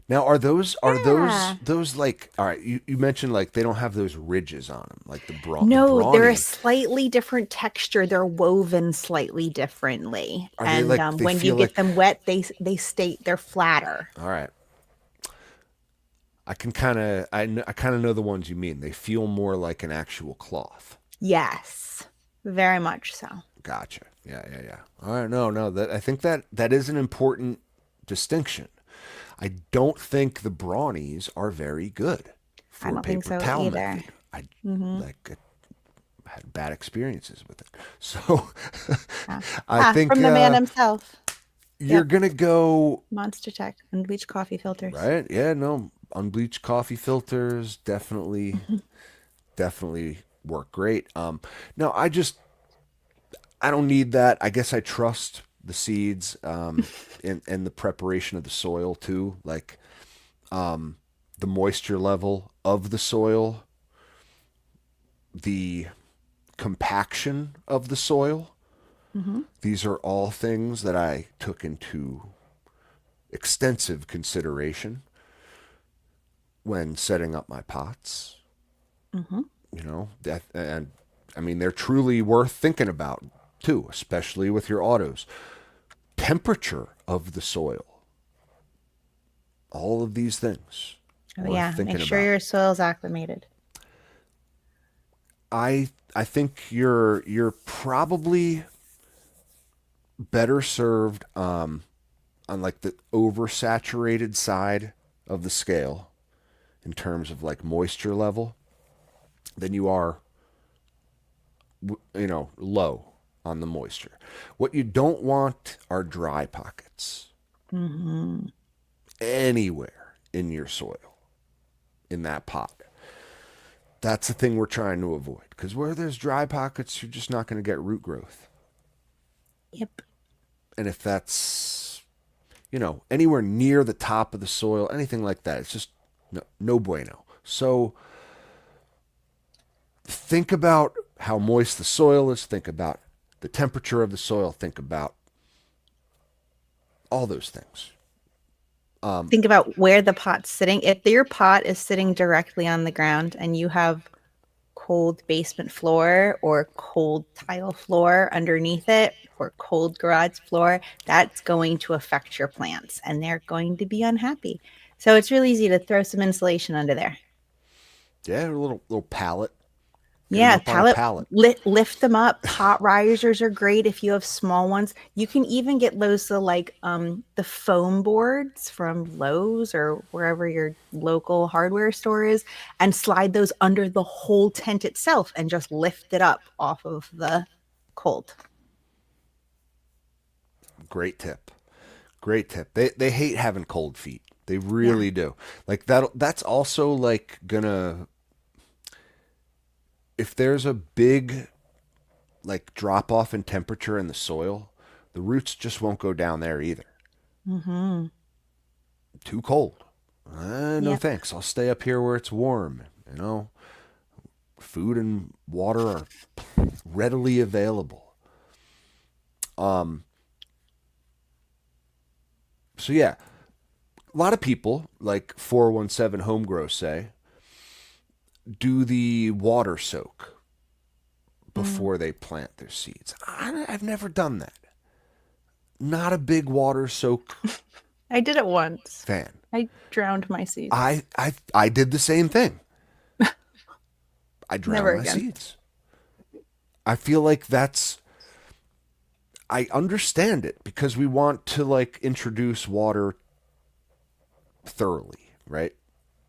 Now, are Yeah. those like, all right? You mentioned like they don't have those ridges on them, like the No, they're brawny a ones. slightly different texture. They're woven slightly differently, Are they and like they when you feel get like? them wet, they're flatter. All right, I can I kind of know the ones you mean. They feel more like an actual cloth. Yes, very much so. Gotcha. Yeah, yeah, yeah. All right, no, that I think that is an important distinction. I don't think the brawnies are very good I for don't think paper so towel either. method. I had bad experiences with it, so I think From the man himself. you're Yep, gonna go Monster Tech and bleach coffee filters. right. Yeah, no, unbleached coffee filters definitely work great. No, I don't need that. I guess I trust the seeds, and the preparation of the soil too. Like, the moisture level of the soil, the compaction of the soil. Mm-hmm. These are all things that I took into extensive consideration when setting up my pots. Mm-hmm. And I mean, they're truly worth thinking about too, especially with your autos. Temperature of the soil, all of these things Oh worth yeah, thinking make sure about. your soil's acclimated. I think you're probably better served, on like the oversaturated side of the scale in terms of like moisture level than you are, low on the moisture. What you don't want are dry pockets Mm-hmm. anywhere in your soil, in that pot. That's the thing we're trying to avoid, because where there's dry pockets, you're just not going to get root growth. Yep. And if that's, anywhere near the top of the soil, anything like that, it's just no bueno. So think about how moist the soil is, think about the temperature of the soil, think about all those things. Think about where the pot's sitting. If your pot is sitting directly on the ground and you have cold basement floor or cold tile floor underneath it or cold garage floor, that's going to affect your plants and they're going to be unhappy. So it's really easy to throw some insulation under there. Yeah, a little pallet. Get them Yeah, up on a pallet. lift them up. Pot risers are great if you have small ones. You can even get those the foam boards from Lowe's or wherever your local hardware store is, and slide those under the whole tent itself and just lift it up off of the cold. Great tip. Great tip. They hate having cold feet. They Yeah. really do. Like that's also like gonna, if there's a big like drop off in temperature in the soil, the roots just won't go down there either. Mm-hmm. Too cold. No Yep. thanks. I'll stay up here where it's warm. Food and water are readily available. So yeah, a lot of people like 417 Home Grow say do the water soak before they plant their seeds. I've never done that. Not a big water soak I did it once. fan. I drowned my seeds. I did the same thing. I drowned Never my again. seeds. I feel like I understand it because we want to like introduce water thoroughly, right?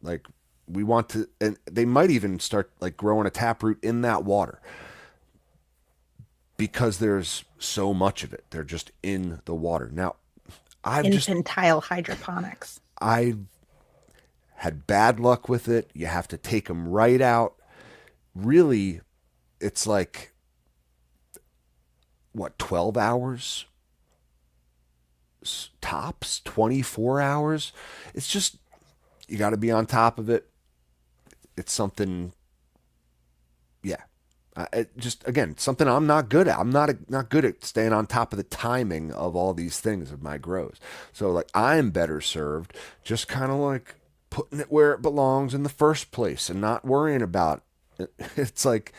Like we want to, and they might even start like growing a taproot in that water because there's so much of it. They're just in the water. Now, Infantile hydroponics. I had bad luck with it. You have to take them right out. Really, it's like what, 12 hours tops, 24 hours. It's just, you got to be on top of it. It's something, yeah. It just, again, something I'm not good at. I'm not good at staying on top of the timing of all these things of my grows. So like I'm better served just kind of like putting it where it belongs in the first place and not worrying about it. It's like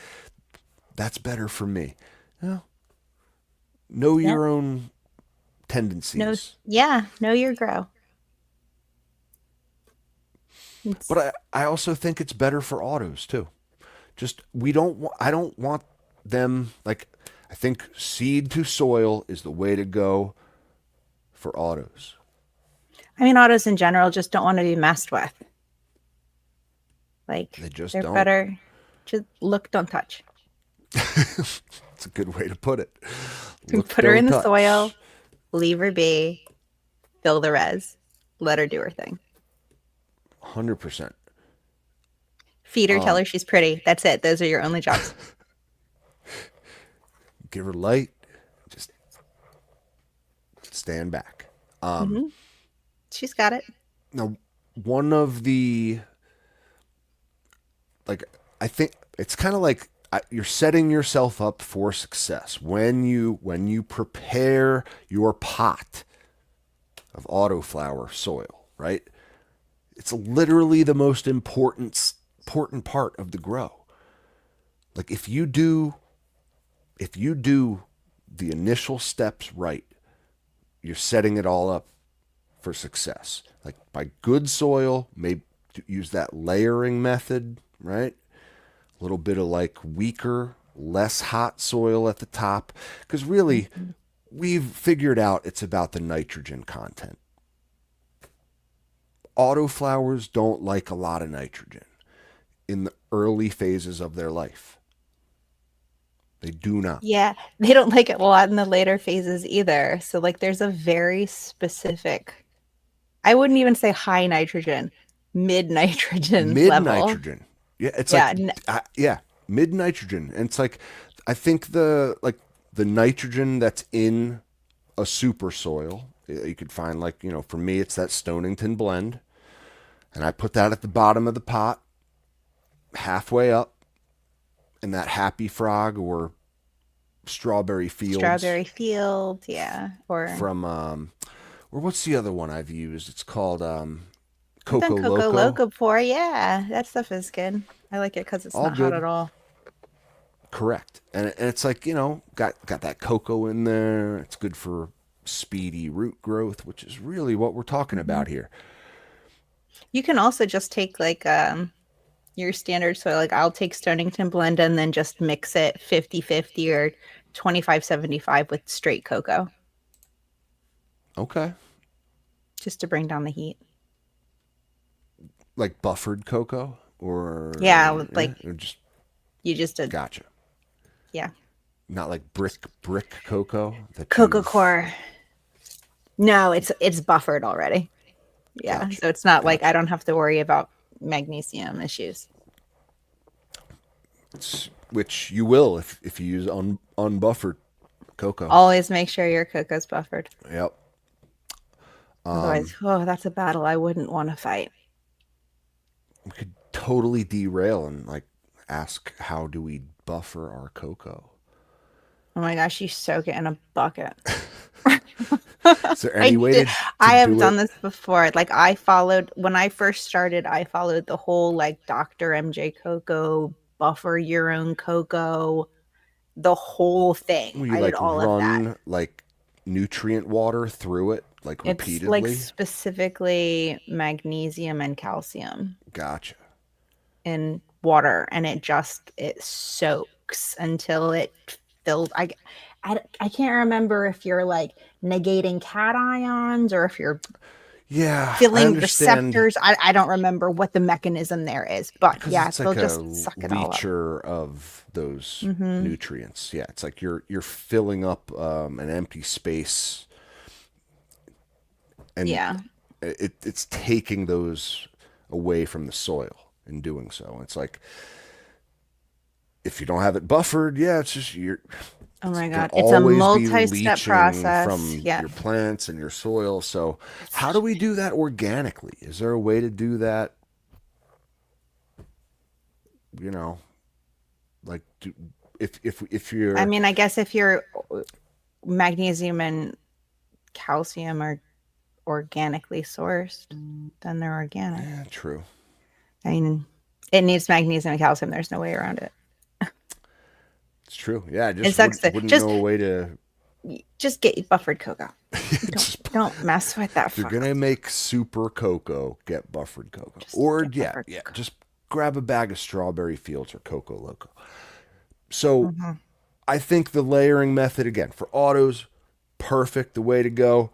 that's better for me. Know Yep. your own tendencies. Know your grow. But I also think it's better for autos too. Just I don't want them like, I think seed to soil is the way to go for autos. I mean, autos in general just don't want to be messed with. Like They just they're don't. better. Just look, don't touch. It's a good way to put it. Look, Put her don't in the touch. soil, leave her be, fill the res, let her do her thing. 100%. Feed her, tell her she's pretty. That's it. Those are your only jobs. Give her light. Just stand back. She's got it. Now, one of the, like, I think it's kind of like you're setting yourself up for success when you prepare your pot of autoflower soil, right? It's literally the most important part of the grow. Like if you do the initial steps right, you're setting it all up for success. Like by good soil, maybe use that layering method, right? A little bit of like weaker, less hot soil at the top. Because really, we've figured out it's about the nitrogen content. Autoflowers don't like a lot of nitrogen in the early phases of their life. They do not. Yeah, they don't like it a lot in the later phases either. So like there's a very specific, I wouldn't even say high nitrogen, mid nitrogen Mid level. nitrogen. Yeah, it's Yeah, like mid nitrogen. And it's like I think the nitrogen that's in a super soil, you could find like, for me it's that Stonington blend. And I put that at the bottom of the pot, halfway up, in that Happy Frog or Strawberry Fields. Strawberry Field, yeah. Or From or what's the other one I've used? It's called I've Coco done Coco Loco. Loco before. Yeah, that stuff is good. I like it because it's All not good. hot at all. Correct. And it's like, got that cocoa in there. It's good for speedy root growth, which is really what we're talking Hmm. about here. You can also just take like your standard soil. Like I'll take Stonington blend and then just mix it 50-50 or 25-75 with straight cocoa Okay. just to bring down the heat. Like buffered cocoa Yeah, or just you just gotcha. yeah. Not like brick cocoa that Cocoa you've core. No, it's buffered already. Yeah, gotcha. so it's not like I Gotcha. don't have to worry about magnesium issues. Which you will if you use unbuffered cocoa. Always make sure your cocoa's buffered. Yep. Otherwise, oh, that's a battle I wouldn't want to fight. We could totally derail and like ask how do we buffer our cocoa? Oh my gosh, you soak it in a bucket. Is there any way to I have do done it? this before. Like I followed when I first started, I followed the whole like Dr. MJ cocoa, buffer your own cocoa, the whole thing. Will you I did like all of that. run like nutrient water through it like It's like repeatedly? specifically magnesium and calcium Gotcha. in water, and it soaks until it fills. I can't remember if you're like negating cations or if you're Yeah, I filling understand receptors. I don't remember what the mechanism there is, but because yeah, it's they'll like a just suck it all up. leacher of those Hmm. nutrients. Yeah, it's like you're filling up an empty space, and Yeah. it's taking those away from the soil in doing so. It's like if you don't have it buffered, yeah, it's just you're Oh my gonna God. It's a always be multi-step leaching process. from Yeah. your plants and your soil. So how do we do that organically? Is there a way to do that? You know, like if I you're mean, I guess if your magnesium and calcium are organically sourced, then they're organic. yeah, true. I mean, it needs magnesium and calcium. There's no way around it. It's true. Yeah, I It just sucks that wouldn't know a way to just get buffered cocoa. just Don't mess with that if you're fucker. gonna make super cocoa, get buffered cocoa. Just Or get yeah, buffered yeah, cocoa. just grab a bag of strawberry fields or cocoa loco. So Hmm. I think the layering method again for autos, perfect, the way to go.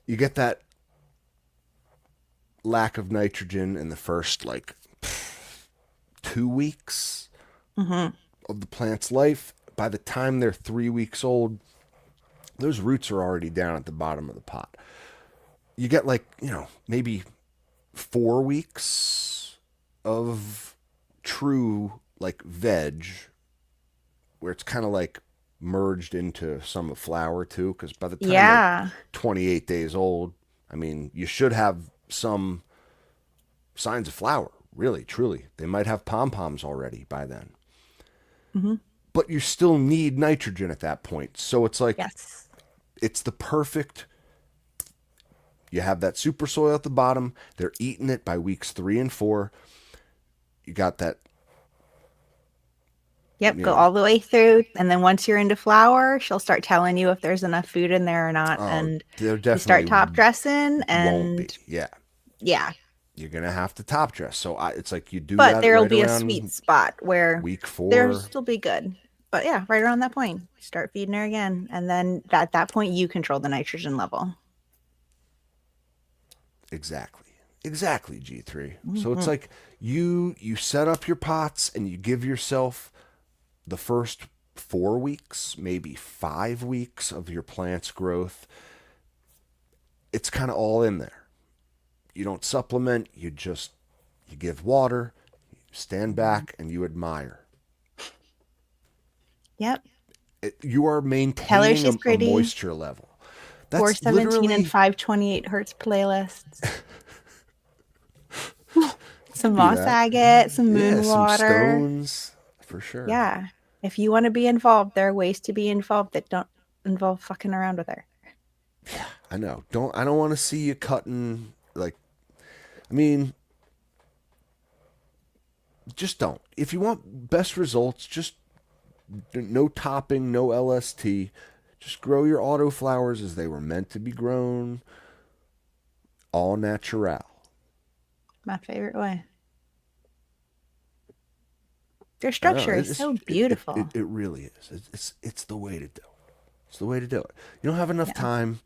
You get that lack of nitrogen in the first like 2 weeks Hmm. of the plant's life. By the time they're 3 weeks old, those roots are already down at the bottom of the pot. You get like, maybe 4 weeks of true like veg where it's kind of like merged into some flower too. Because by the time they're Yeah. 28 days old, I mean, you should have some signs of flower, really, truly. They might have pom poms already by then. Hmm. But you still need nitrogen at that point. So it's like, Yes. it's the perfect. You have that super soil at the bottom. They're eating it by weeks 3 and 4. You got that. Yep. You Go know, all the way through. And then once you're into flower, she'll start telling you if there's enough food in there or not. oh, And there you start definitely top dressing won't be. and Yeah, yeah. you're gonna have to top dress. So it's like you do But that there'll right be a sweet around spot where week there'll 4. still be good. But yeah, right around that point, start feeding her again. And then at that point, you control the nitrogen level. Exactly, G3. So it's Hmm. like you set up your pots and you give yourself the first 4 weeks, maybe 5 weeks of your plant's growth. It's kind of all in there. You don't supplement, you give water, you stand back and you admire. Yep. You are Tell her maintaining she's a pretty. moisture level. That's 417 and literally 528 hertz playlists. Some be moss that. agate, some Yeah, moon some water. stones for sure. Yeah. If you want to be involved, there are ways to be involved that don't involve fucking around with her. I know. I don't want to see you cutting like I mean just don't. If you want best results, just no topping, no LST. Just grow your autoflowers as they were meant to be grown, all natural. My favorite way. Their I know, structure is so beautiful. it really is. It's the way to do it. It's the way to do it. You don't have enough time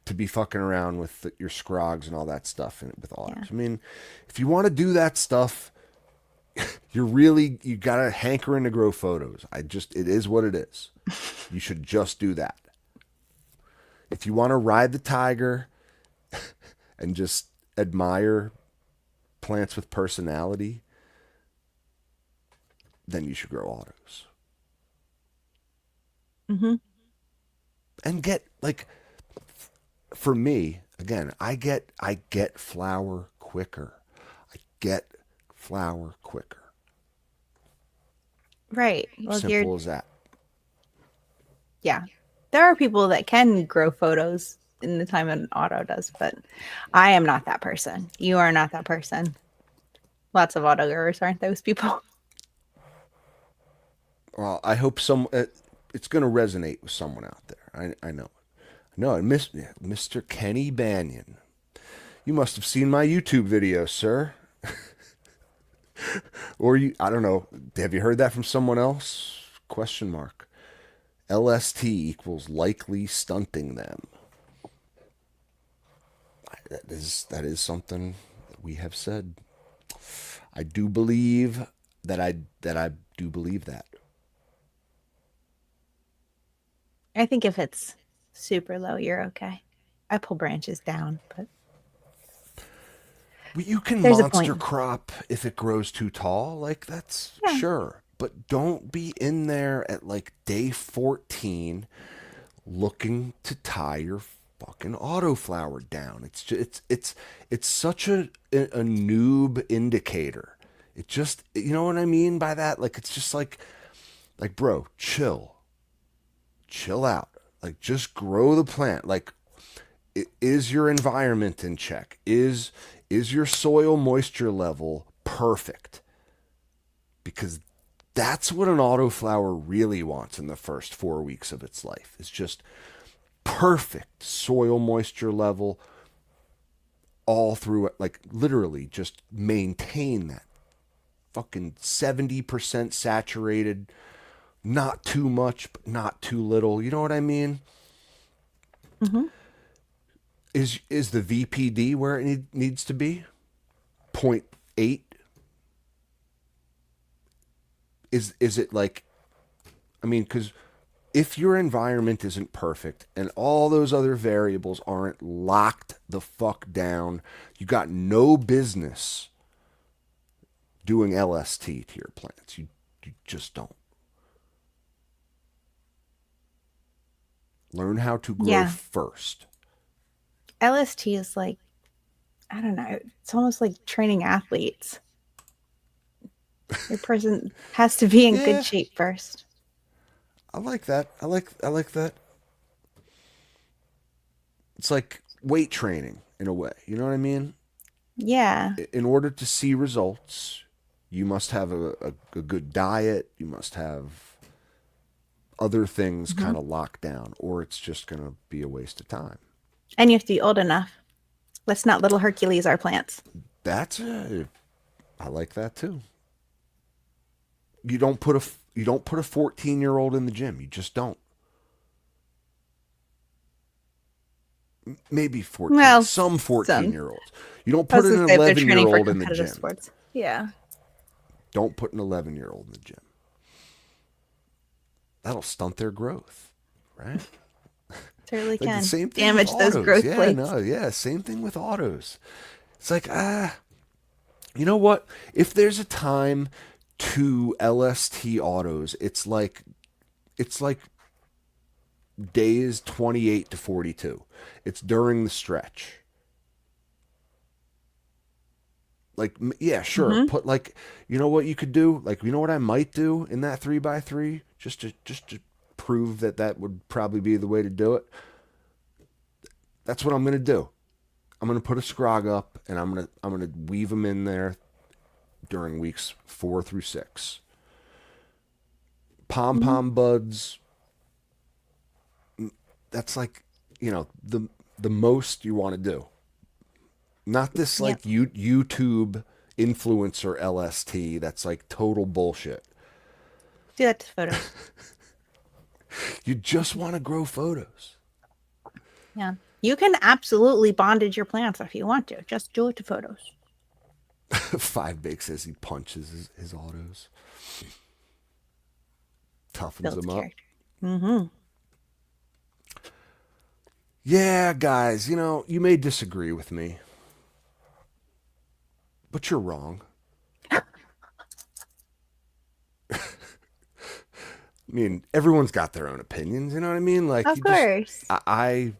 to be fucking around with your scrogs and all that stuff with autos. Yeah. I mean, if you want to do that stuff, you gotta hankering to grow photos. It is what it is. You should just do that. If you want to ride the tiger and just admire plants with personality, then you should grow autos. Mm-hmm. And get for me, again, I get flower quicker. I get flower quicker. Right. Well, Simple as that. Yeah. There are people that can grow photos in the time an auto does, but I am not that person. You are not that person. Lots of auto growers aren't those people. Well, I hope it's going to resonate with someone out there. I know. No, Mr. Kenny Banyan. You must have seen my YouTube video, sir. Or I don't know. Have you heard that from someone else? Question mark. LST equals likely stunting them. That is something that we have said. I do believe that I do believe that. I think if it's super low, you're okay. I pull branches down, but You can there's monster crop if it grows too tall. That's sure. But don't be in there at day 14 looking to tie your fucking autoflower down. It's such a noob indicator. It just, you know what I mean by that? It's just bro, chill out. Just grow the plant. Is your environment in check? Is your soil moisture level perfect? Because that's what an autoflower really wants in the first 4 weeks of its life. It's just perfect soil moisture level all through it. Literally just maintain that fucking 70% saturated, not too much, but not too little. You know what I mean? Mm-hmm. Is the VPD where it needs to be? 0.8? Is it because if your environment isn't perfect and all those other variables aren't locked the fuck down, you got no business doing LST to your plants. You just don't. Learn how to grow first. LST is I don't know, it's almost like training athletes. Your person has to be in good shape first. I like that. I like that. It's like weight training in a way. You know what I mean? Yeah. In order to see results, you must have a good diet. You must have other things kind of locked down, or it's just going to be a waste of time. And you have to be old enough. Let's not little Hercules our plants. I like that too. You don't put a 14-year-old in the gym. You just don't. Maybe 14. Well, some 14-year-olds. You don't put an 11-year-old in the gym. Sports. Yeah. Don't put an 11-year-old in the gym. That'll stunt their growth, right? Certainly can. The same thing damage with those autos. growth plates. Same thing with autos. It's you know what? If there's a time to LST autos, it's like days 28 to 42. It's during the stretch. Sure. Put you know what you could do? You know what I might do in that 3x3 just to prove that would probably be the way to do it. That's what I'm going to do. I'm going to put a scrog up and I'm going to weave them in there during weeks 4 through 6. Pom Mhm. pom buds. That's like, you know, the most you want to do. Not this Yep. like YouTube influencer LST. That's like total bullshit. Do that to photos. You just want to grow photos. Yeah. You can absolutely bondage your plants if you want to. Just do it to photos. Five Bakes as he punches his autos, toughens Builds them up. character. Mm-hmm. Yeah, guys, you may disagree with me, but you're wrong. I mean, everyone's got their own opinions. You know what I mean? Like, Of course. I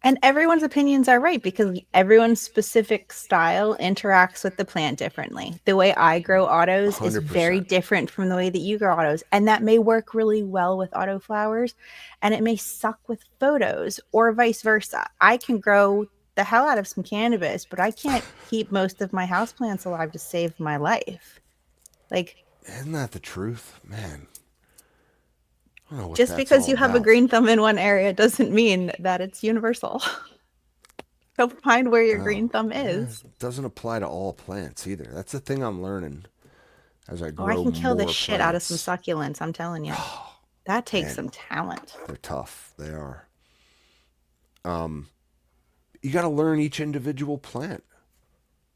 And everyone's opinions are right because everyone's specific style interacts with the plant differently. The way I grow autos is very 100%. different from the way that you grow autos. And that may work really well with auto flowers and it may suck with photos or vice versa. I can grow the hell out of some cannabis, but I can't keep most of my houseplants alive to save my life. Like, Isn't that the truth, man? I don't know what just that's because all you have a about. green thumb in one area doesn't mean that it's universal. Go find where your Oh, green thumb yeah, is. it doesn't apply to all plants either. That's the thing I'm learning as I Oh, I grow can kill the more shit out of some plants. succulents, I'm telling you. That takes Man, some talent. they're tough. They are. You got to learn each individual plant.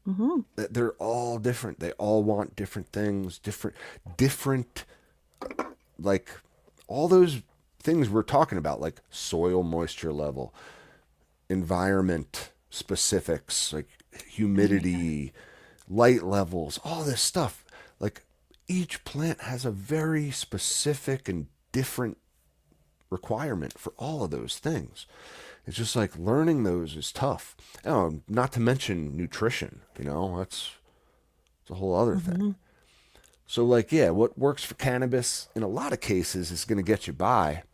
Hmm. They're all different. They all want different things, different, like all those things we're talking about, like soil moisture level, environment specifics, like Oh my God. humidity, light levels, all this stuff. Like each plant has a very specific and different requirement for all of those things. It's just like learning those is tough. Oh, not to mention nutrition, that's a whole other thing. Hmm. So like yeah, what works for cannabis in a lot of cases is going to get you by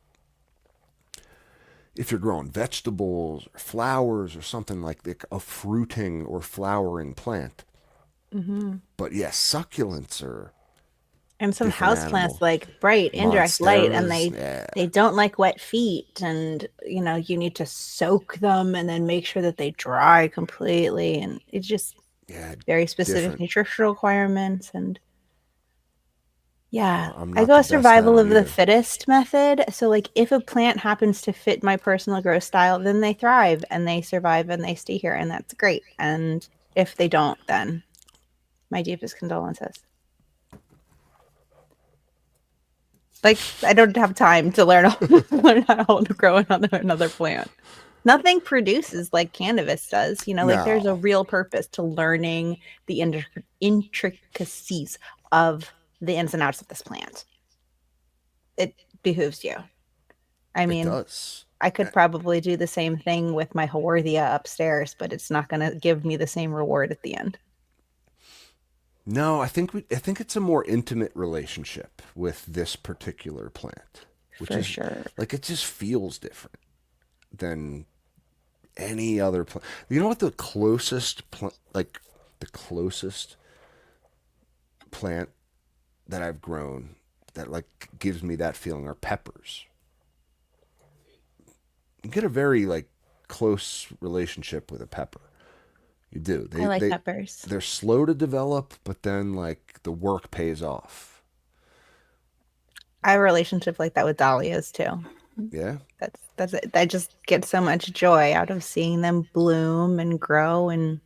if you're growing vegetables or flowers or something like a fruiting or flowering plant. Hmm. But yes, succulents are And some different houseplants animal. like bright, indirect light, and Monsteras, they yeah, they don't like wet feet. And you need to soak them and then make sure that they dry completely. And it's just yeah, very specific different. nutritional requirements. And yeah, I'm I not go the a best at survival them of the either. fittest method. So, like, if a plant happens to fit my personal growth style, then they thrive and they survive and they stay here, and that's great. And if they don't, then my deepest condolences. Like, I don't have time to learn learn how to grow another plant. Nothing produces like cannabis does. Like there's a No, real purpose to learning the intricacies of the ins and outs of this plant. It behooves you. I it mean, does. I could probably do the same thing with my Haworthia upstairs, but it's not going to give me the same reward at the end. No, I think it's a more intimate relationship with this particular plant, which For is sure. like it just feels different than any other plant. You know what the closest plant that I've grown that like gives me that feeling are peppers. You get a very like close relationship with a pepper. You do. I like peppers. They're slow to develop, but then like the work pays off. I have a relationship like that with dahlias too. Yeah. That's it. I just get so much joy out of seeing them bloom and grow and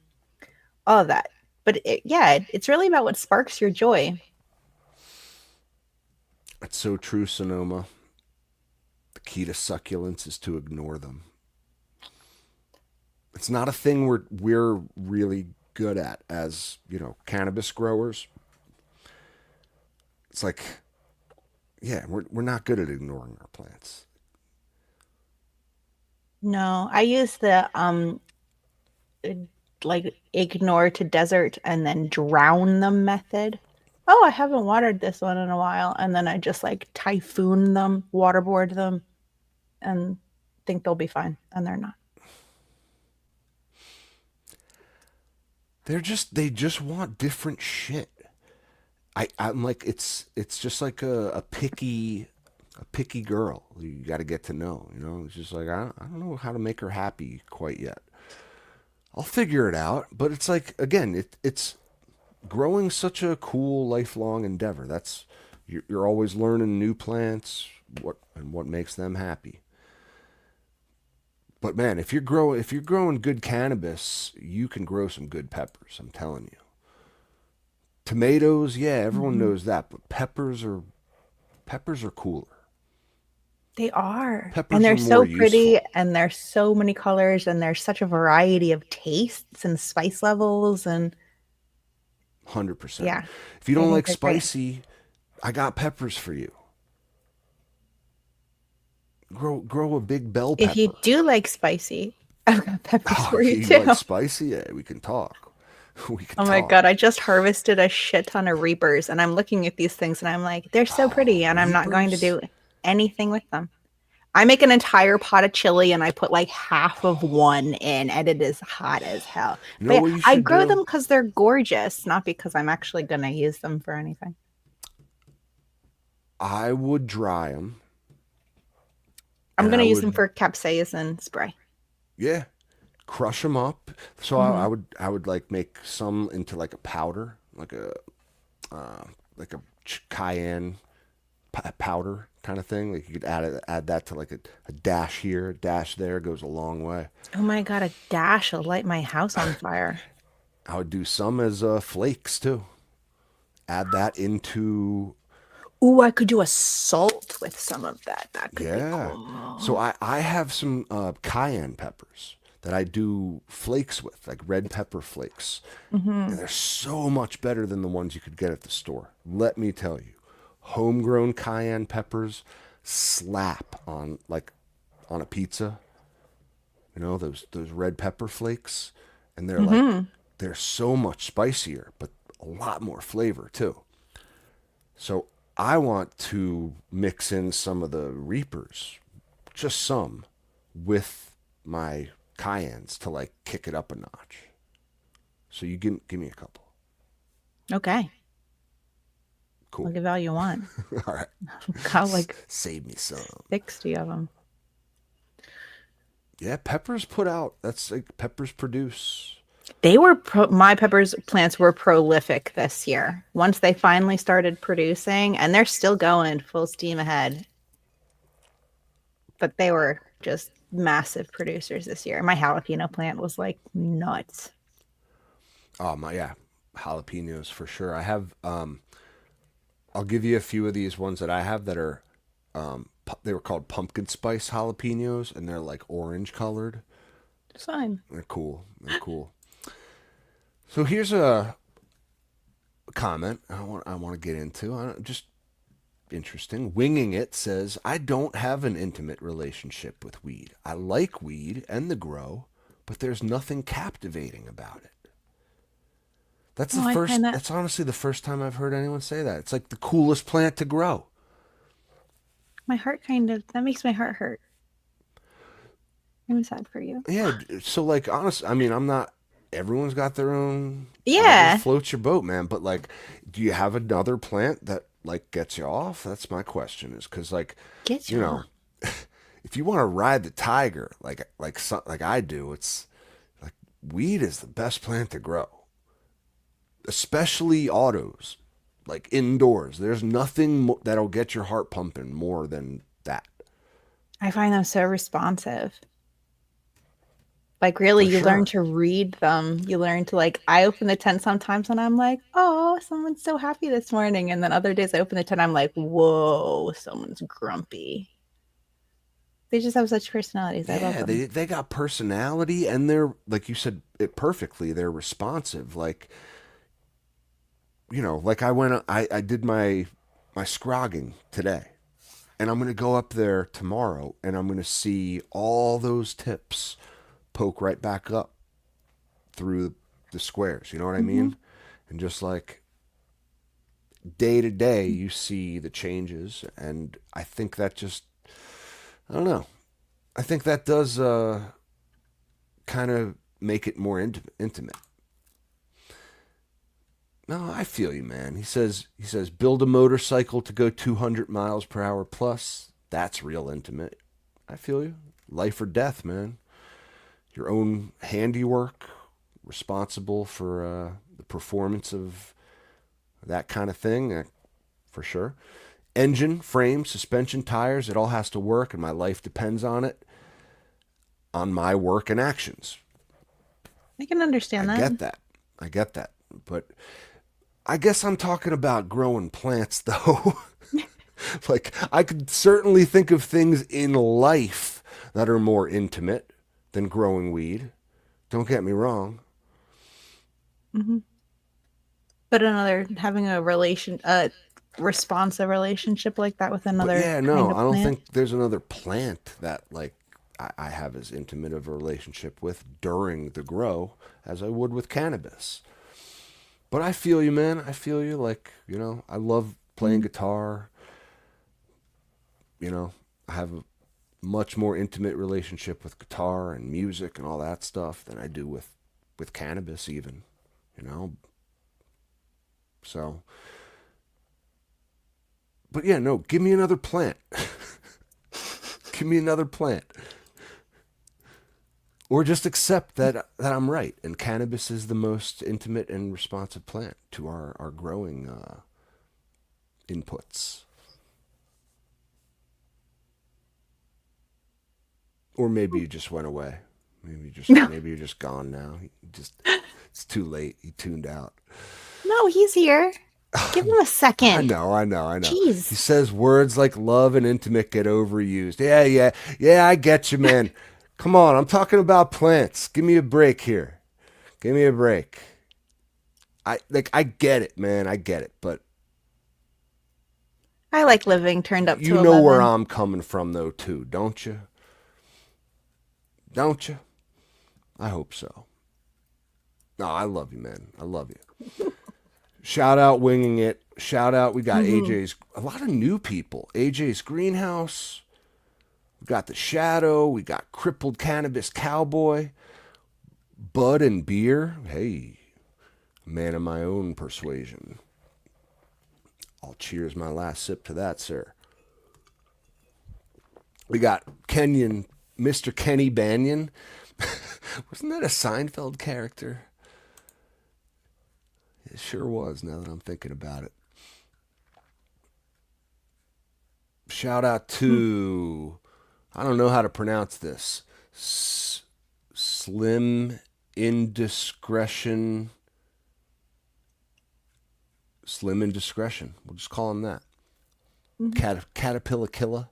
all of that. But it's really about what sparks your joy. That's so true, Sonoma. The key to succulents is to ignore them. It's not a thing we're really good at as, cannabis growers. It's like, yeah, we're not good at ignoring our plants. No, I use the uh, like ignore to desert and then drown them method. Oh, I haven't watered this one in a while, and then I just like typhoon them, waterboard them, and think they'll be fine, and they're not. They just want different shit. I'm like it's just like a picky girl. You got to get to know. You know, it's just like I don't know how to make her happy quite yet. I'll figure it out. But it's like again, it's growing such a cool lifelong endeavor. That's you're always learning new plants, what makes them happy. But man, if you're growing good cannabis, you can grow some good peppers. I'm telling you. Tomatoes, yeah, everyone Mhm. knows that, but peppers are cooler. They are. And Peppers are they're more so pretty useful. and there's so many colors and there's such a variety of tastes and spice levels and 100%. yeah, If you I don't think like they're great. spicy, I got peppers for you. Grow a big bell If you pepper. do like spicy, I've got peppers Oh, for you you like too. spicy? Yeah, we can talk. We can Oh my God, talk. I just harvested a shit ton of reapers and I'm looking at these things and I'm like, they're so Oh, pretty and I'm not going to Reapers. do anything with them. I make an entire pot of chili and I put like half of one in and it is hot as hell. You But know yeah, what you I should grow them do? because they're gorgeous, not because I'm actually going to use them for anything. I would dry them, I'm and going I to use them would, for capsaicin spray. yeah, crush them up. So Hmm. I would like make some into like a powder, uh, like a cayenne powder kind of thing. Like you could add that to like a dash here, a dash there goes a long way. Oh my God, a dash will light my house on fire. I would do some as flakes too. Add that into Ooh, I could do a salt with some of that. That could be yeah. So cool. I have some cayenne peppers that I do flakes with, like red pepper flakes, and Hmm. they're so much better than the ones you could get at the store. Let me tell you, homegrown cayenne peppers slap on a pizza. You know those red pepper flakes, and Hmm. they're so much spicier, but a lot more flavor too. So I want to mix in some of the Reapers, just some, with my cayennes to like kick it up a notch. So you give me a couple. Okay, I'll Cool. give all you want. All right. Got like Save me some. 60 of them. Yeah, peppers put out. That's like peppers produce. My peppers plants were prolific this year. Once they finally started producing, and they're still going full steam ahead, but they were just massive producers this year. My jalapeno plant was like nuts. Oh my yeah, jalapenos for sure. I have. I'll give you a few of these ones that I have that are. They were called pumpkin spice jalapenos, and they're like orange colored. It's fine. They're cool. They're cool. So here's a comment I want to get into. Just interesting. Winging It says, I don't have an intimate relationship with weed. I like weed and the grow, but there's nothing captivating about it. Oh, I find that That's honestly the first time I've heard anyone say that. It's like the coolest plant to grow. my heart kind of that makes my heart hurt. I'm sad for you. Yeah, so like honestly, I mean, I'm not everyone's got their own whatever Yeah, floats your boat, man, but like do you have another plant that like gets you off? That's my question is cuz like, get you you know, off. if you want to ride the tiger like I do, it's like weed is the best plant to grow, especially autos, like indoors. There's nothing that'll get your heart pumping more than that, I find them so responsive. Like really, for you learn sure. to read them. You learn to like. I open the tent sometimes and I'm like, "Oh, someone's so happy this morning," and then other days I open the tent, I'm like, "Whoa, someone's grumpy." They just have such personalities. I love Yeah, them. they got personality and they're like you said it perfectly. They're responsive. Like like I did my scrogging today, and I'm gonna go up there tomorrow, and I'm gonna see all those tips poke right back up through the squares. You know what I Hmm. mean? And just like day to day, you see the changes, and I think that just I don't know. I think that does kind of make it more intimate. No, I feel you, man. He says build a motorcycle to go 200 miles per hour plus. That's real intimate. I feel you. Life or death, man. Your own handiwork, responsible for the performance of that kind of thing, for sure. Engine, frame, suspension, tires, it all has to work, and my life depends on it, on my work and actions. I can understand I that. get that. I get that. But I guess I'm talking about growing plants, though. Like, I could certainly think of things in life that are more intimate than growing weed. Don't get me wrong. Hmm. But another having a responsive relationship like that with But another yeah, kind no, of I don't plant. think there's another plant that, like, I have as intimate of a relationship with during the grow as I would with cannabis. But I feel you, man. I feel you. Like, I love playing Mm. guitar. I have a much more intimate relationship with guitar and music and all that stuff than I do with cannabis even, you know. So, but yeah, no, give me another plant. Give me another plant. Or just accept that I'm right and cannabis is the most intimate and responsive plant to our growing inputs. Or maybe you just went away. Maybe you're just gone now. It's too late. He tuned out. No, he's here. Give him a I second. know, I know, I know. He Jeez. says words like love and intimate get overused. Yeah, I get you, man. Come on, I'm talking about plants. Give me a break here. Give me a break. I get it, man. I get it, but I like living turned up to you know where 11. I'm coming from though too, don't you? Don't you? I hope so. No, I love you, man. I love you. Shout out Winging It. Shout out, we got Hmm. AJ's, a lot of new people. AJ's Greenhouse. We got The Shadow. We got Crippled Cannabis Cowboy. Bud and Beer. Hey, man of my own persuasion. I'll cheers my last sip to that, sir. We got Mr. Kenny Banyan. Wasn't that a Seinfeld character? It sure was, now that I'm thinking about it. Shout out to, I don't know how to pronounce this, Slim Indiscretion. Slim Indiscretion. We'll just call him that. Hmm. Caterpillar Killer.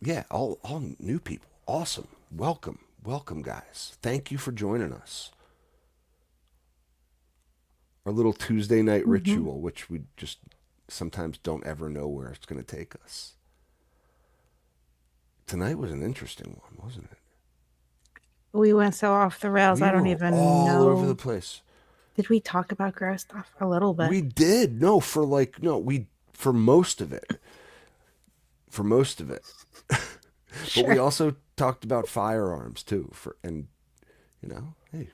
Yeah, all new people. Awesome. Welcome. Welcome, guys. Thank you for joining us. Our little Tuesday night Hmm. ritual, which we just sometimes don't ever know where it's going to take us. Tonight was an interesting one, wasn't it? We went so off the rails. We I don't were even all over the know. place. Did we talk about gross stuff a little bit? We did. No, for like, no, we, for most of it. For most of it. But we Sure. also talked about firearms too. Hey,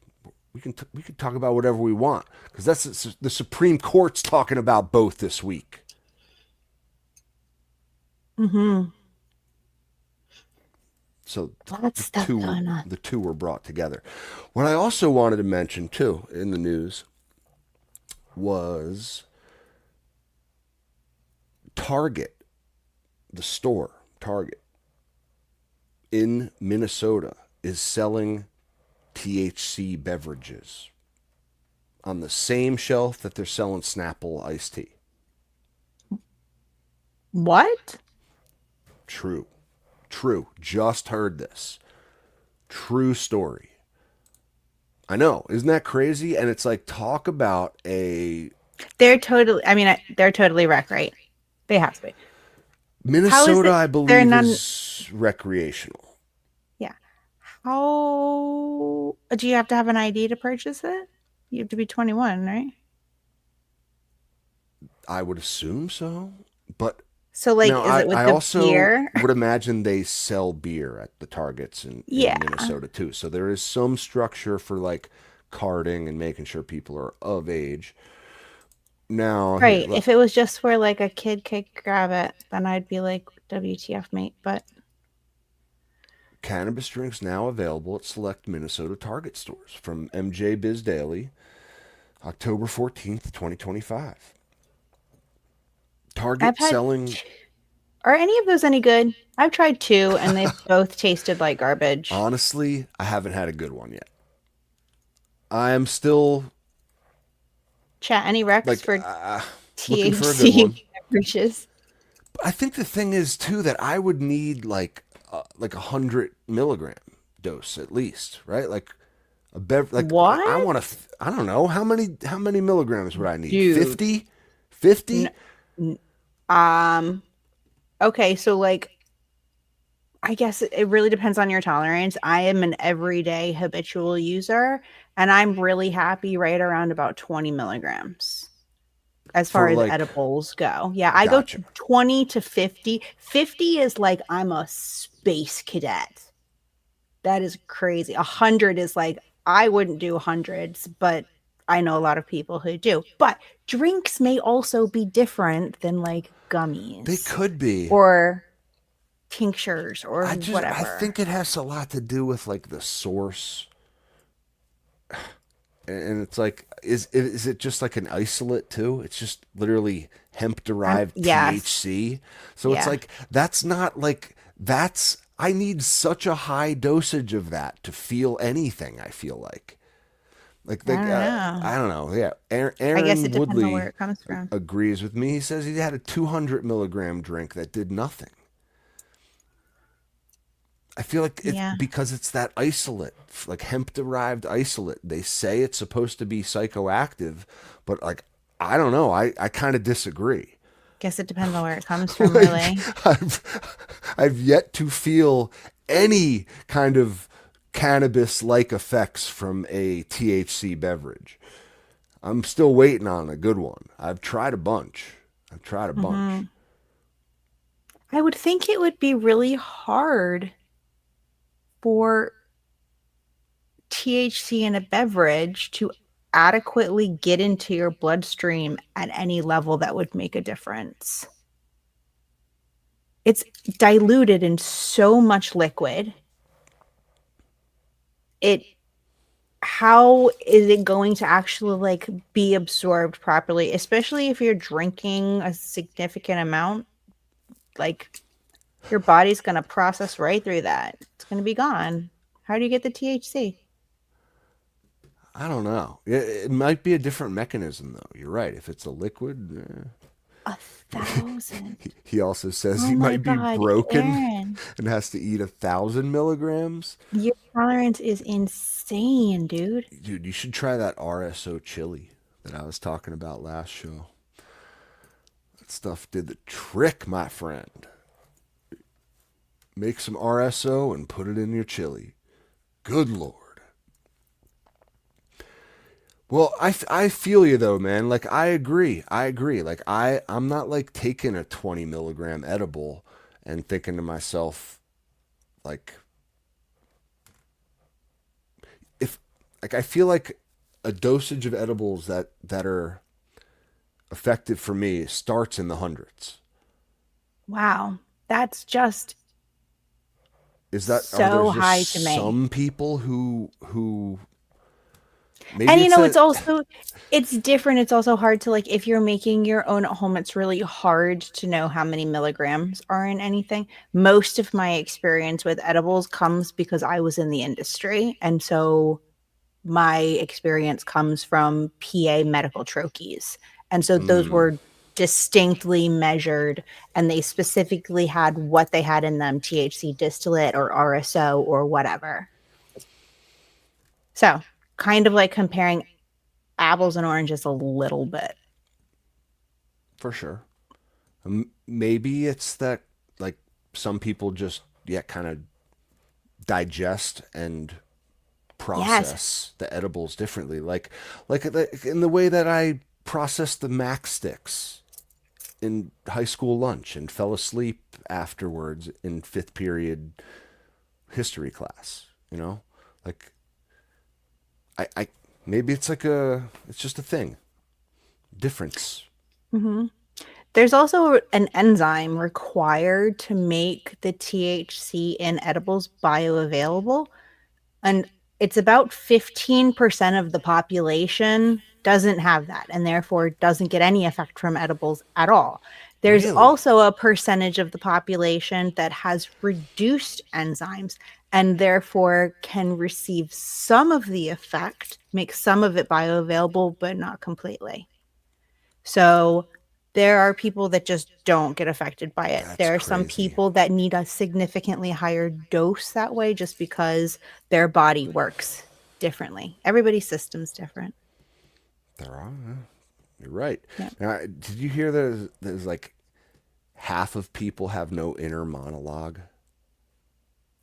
we can talk about whatever we want because that's the Supreme Court's talking about both this week. Hmm. So Lots of stuff going on. the two were brought together. What I also wanted to mention too in the news was Target, the store Target in Minnesota is selling THC beverages on the same shelf that they're selling Snapple iced tea. What? True. True. Just heard this. True story. I know. Isn't that crazy? And it's like, talk about a They're totally, I mean, they're totally right. They have to be. How is Minnesota, it? I They're believe, none. is recreational. Yeah. How do you have to have an ID to purchase it? You have to be 21, right? I would assume so. But So like, Now, is it with I the also beer? would imagine they sell beer at the Targets in Yeah. Minnesota too. So there is some structure for like carding and making sure people are of age. Now, here, Right. look, If it was just where like a kid could grab it, then I'd be like, WTF, mate. But cannabis drinks now available at select Minnesota Target stores from MJ Biz Daily, October 14th, 2025. I've Target had. selling, Are any of those any good? I've tried two, and they've both tasted like garbage. honestly, I haven't had a good one yet. I am still Chat, any recs like for looking for a good THC one. beverages? I think the thing is too that I would need like 100 milligram dose at least, right? Like a like I What? want to. I don't know how many milligrams would I need? Dude. 50, N- 50. n- um, okay, so like I guess it really depends on your tolerance. I am an everyday habitual user, and I'm really happy right around about 20 milligrams as far For as like, edibles go. Yeah, I go gotcha. 20 to 50. 50 is like I'm a space cadet. That is crazy. 100 is like I wouldn't do hundreds, but I know a lot of people who do. But drinks may also be different than like They gummies could be. or tinctures or I whatever. think it has a lot to do with like the source, and it's like is it just like an isolate too? It's just literally hemp derived Yes. THC. So it's Yeah. like that's not like that's I need such a high dosage of that to feel anything. I feel I don't know. I don't know. Yeah, I guess Aaron it depends on where Woodley it comes from. agrees with me. He says he had a 200 milligram drink that did nothing. I feel like it's Yeah. because it's that isolate, like hemp derived isolate. They say it's supposed to be psychoactive, but like, I don't know. I kind of disagree. Guess it depends on where it comes from, Like, really. I've yet to feel any kind of cannabis like effects from a THC beverage. I'm still waiting on a good one. I've tried a bunch. I've tried a bunch. Hmm. I would think it would be really hard for THC in a beverage to adequately get into your bloodstream at any level that would make a difference. It's diluted in so much liquid. It How is it going to actually like be absorbed properly, especially if you're drinking a significant amount? Like your body's going to process right through that. It's going to be gone. How do you get the THC? I don't know. It might be a different mechanism, though. You're right. If it's a liquid, 1,000. he also says Oh he my might be God, broken Aaron, and has to eat 1,000 milligrams. your tolerance is insane, dude. Dude, you should try that RSO chili that I was talking about last show. That stuff did the trick, my friend. Make some RSO and put it in your chili. Good Lord. Well, I feel you though, man. Like I agree. I agree. Like I'm not like taking a 20 milligram edible and thinking to myself, like, if like I feel like a dosage of edibles that are effective for me starts in the hundreds. Wow. That's just Is that are there so just high to me. some people who And maybe you it's know, a it's different. It's also hard to like if you're making your own at home, it's really hard to know how many milligrams are in anything. Most of my experience with edibles comes because I was in the industry. And so my experience comes from PA medical troches. And so those mm, were distinctly measured and they specifically had what they had in them, THC distillate or RSO or whatever. So kind of like comparing apples and oranges a little bit. for sure. Maybe it's that like some people just kind of digest and Yes. process the edibles differently. Like in the way that I process the Mac sticks. in high school lunch and fell asleep afterwards in fifth period history class. You know, like I maybe it's like it's just a thing difference. There's also an enzyme required to make the THC in edibles bioavailable. And it's about 15% of the population doesn't have that and therefore doesn't get any effect from edibles at all. There's Really? also a percentage of the population that has reduced enzymes and therefore can receive some of the effect, make some of it bioavailable, but not completely. So there are people that just don't get affected by it. That's There are some crazy. people that need a significantly higher dose that way just because their body works differently. Everybody's system's different. There are. You're right. Yeah. Now, did you hear there's like half of people have no inner monologue?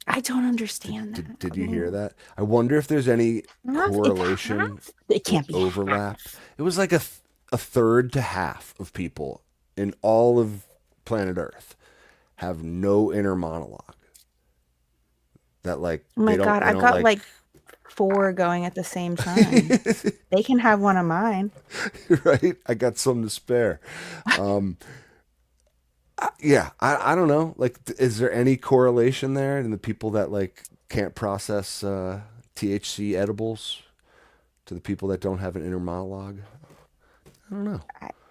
I don't understand that. Did you hear that? I wonder if there's any It's correlation half. It or can't be overlap. half. It was like a third to half of people in all of planet Earth have no inner monologue. That like Oh my God, they I've don't got like like 4 going at the same time. They can have one of mine. right? I got some to spare. Yeah, I don't know. Like, is there any correlation there in the people that like can't process THC edibles to the people that don't have an inner monologue? I don't know.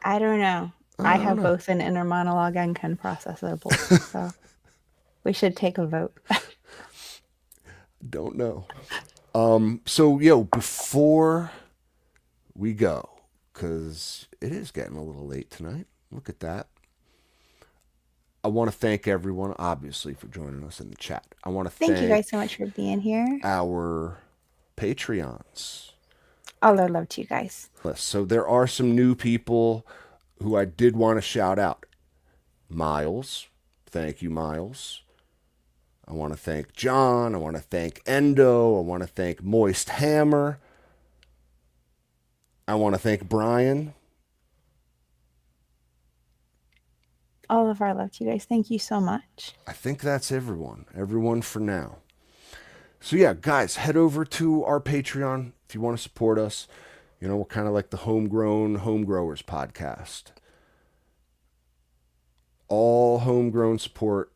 I don't know. I I don't have know. both an inner monologue and can process edibles. So we should take a vote. Don't know. So before we go, because it is getting a little late tonight. Look at that. I want to thank everyone, obviously, for joining us in the chat. I want to Thank you thank guys so much for being here. our Patreons. All our love to you guys. So there are some new people who I did want to shout out. Miles. Thank you, Miles. I want to thank John. I want to thank Endo. I want to thank Moist Hammer. I want to thank Brian. All of our love to you guys. Thank you so much. I think that's everyone. Everyone for now. So yeah, guys, head over to our Patreon if you want to support us. You know, we're kind of like the Homegrown Homegrowers podcast. All homegrown support.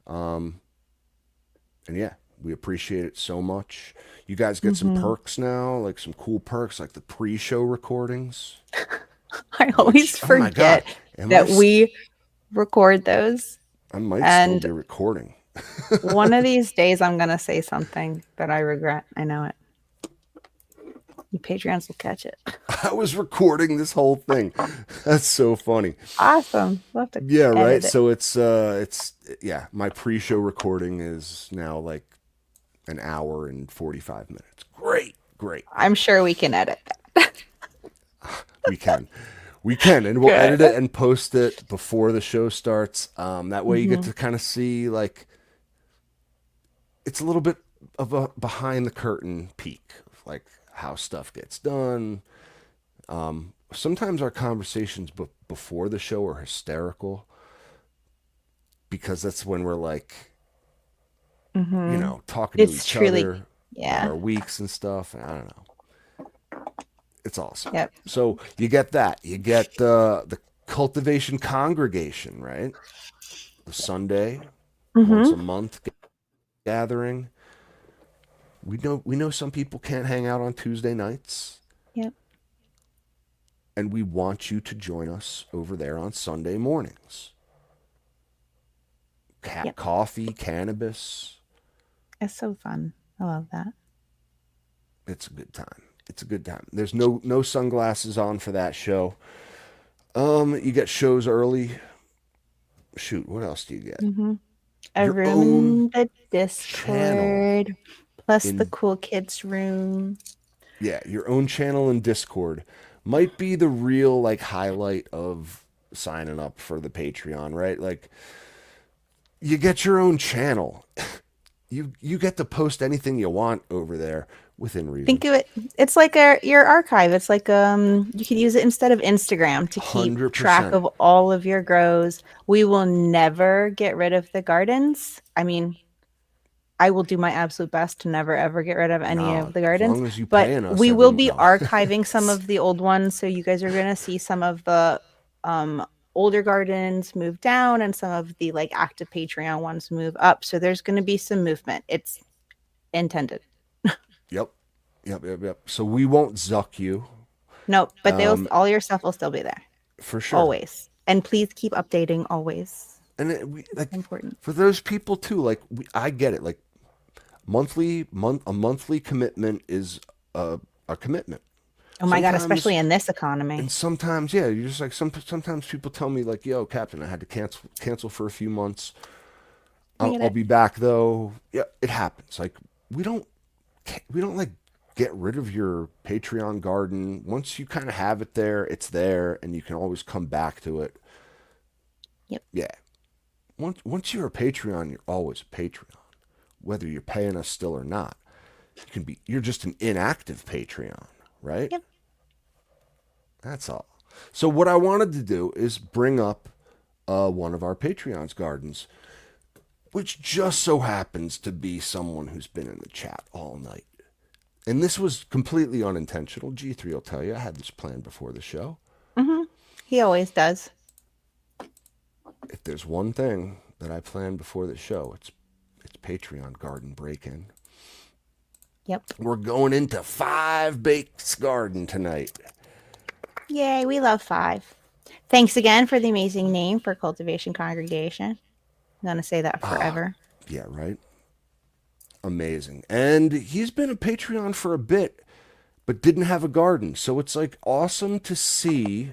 And yeah, we appreciate it so much. You guys get some perks now, like some cool perks, like the pre-show recordings. I always Oh my God. forget that we record those. I might and still be recording. one of these days I'm going to say something that I regret. I know it. You Patreons will catch it. I was recording this whole thing. That's so funny. Awesome. We'll have to Yeah, right. edit it. So it's my pre-show recording is now like an hour and 45 minutes. Great. I'm sure we can edit that. We can, and we'll Good. edit it and post it before the show starts. That way you get to kind of see like it's a little bit of a behind the curtain peek of like how stuff gets done. Sometimes our conversations before the show are hysterical because that's when we're like, talking to each other about our weeks and stuff. And I don't know. It's awesome. Yep. So you get that. You get the Cultivation congregation, right? The Sunday, once a month gathering. We know some people can't hang out on Tuesday nights. Yep. And we want you to join us over there on Sunday mornings. Coffee, cannabis. It's so fun. I love that. It's a good time. There's no sunglasses on for that show. You get shows early. Shoot, what else do you get? A room in the Discord, plus in- the cool kids room. Yeah, your own channel in Discord might be the real like highlight of signing up for the Patreon, right? Like you get your own channel. you get to post anything you want over there within reason. Think of it, it's like your archive. It's like you could use it instead of Instagram to keep track 100%. of all of your grows. We will never get rid of the gardens. I mean, I will do my absolute best to never ever get rid of any No, of the as gardens, long as you but paying us we every will be no. archiving some of the old ones. So you guys are going to see some of the older gardens move down and some of the like active Patreon ones move up. So there's going to be some movement. It's intended. Yep. Yep. So we won't zuck you Nope, but they'll all your stuff will still be there. for sure. Always. And please keep updating always. And we like Important. for those people too. Like I get it. Like a monthly commitment is a commitment. Oh my God, Sometimes- especially in this economy. And sometimes, yeah, you're just like sometimes people tell me like, "Yo, Captain, I had to cancel for a few months. I'll be back though." Yeah, it happens. Like we don't like get rid of your Patreon garden. Once you kind of have it there, it's there, and you can always come back to it. Yep. Yeah. Once you're a Patreon, you're always a Patreon, whether you're paying us still or not. You're just an inactive Patreon, right? Yep. That's all. So what I wanted to do is bring up one of our Patreon's gardens, which just so happens to be someone who's been in the chat all night. And this was completely unintentional. G3 will tell you I had this planned before the show. Mm-hmm. He always does. If there's one thing that I planned before the show, it's Patreon garden break-in. Yep. We're going into 5 Bakes Garden tonight. Yay, we love 5. Thanks again for the amazing name for Cultivation Congregation. I'm going to say that forever. Yeah, right? Amazing. And he's been a Patreon for a bit, but didn't have a garden. So it's like awesome to see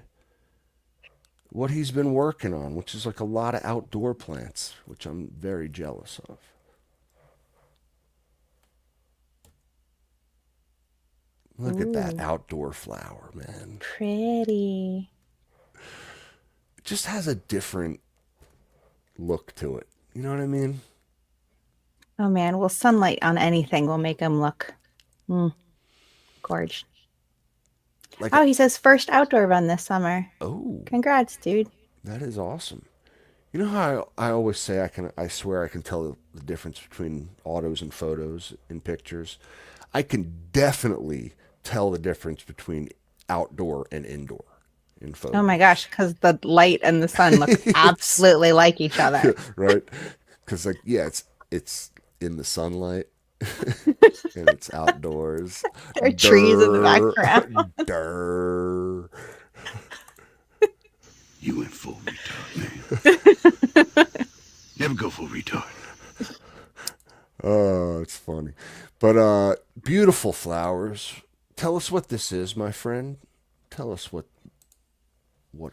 what he's been working on, which is like a lot of outdoor plants, which I'm very jealous of. Look at that outdoor flower, man. Pretty. It just has a different look to it. You know what I mean? Oh man, well, sunlight on anything will make him look gorge. Like Oh, he says first outdoor run this summer. Oh, Congrats, dude. that is awesome. You know how I always say I swear I can tell the difference between autos and photos in pictures. I can definitely tell the difference between outdoor and indoor in photos. Oh my gosh, because the light and the sun look absolutely like each other. Right? Because like it's in the sunlight and it's outdoors. There are trees in the background. Durr. You went full retard, man. Never go full retard. Oh, it's funny. But beautiful flowers. Tell us what this is, my friend. Tell us what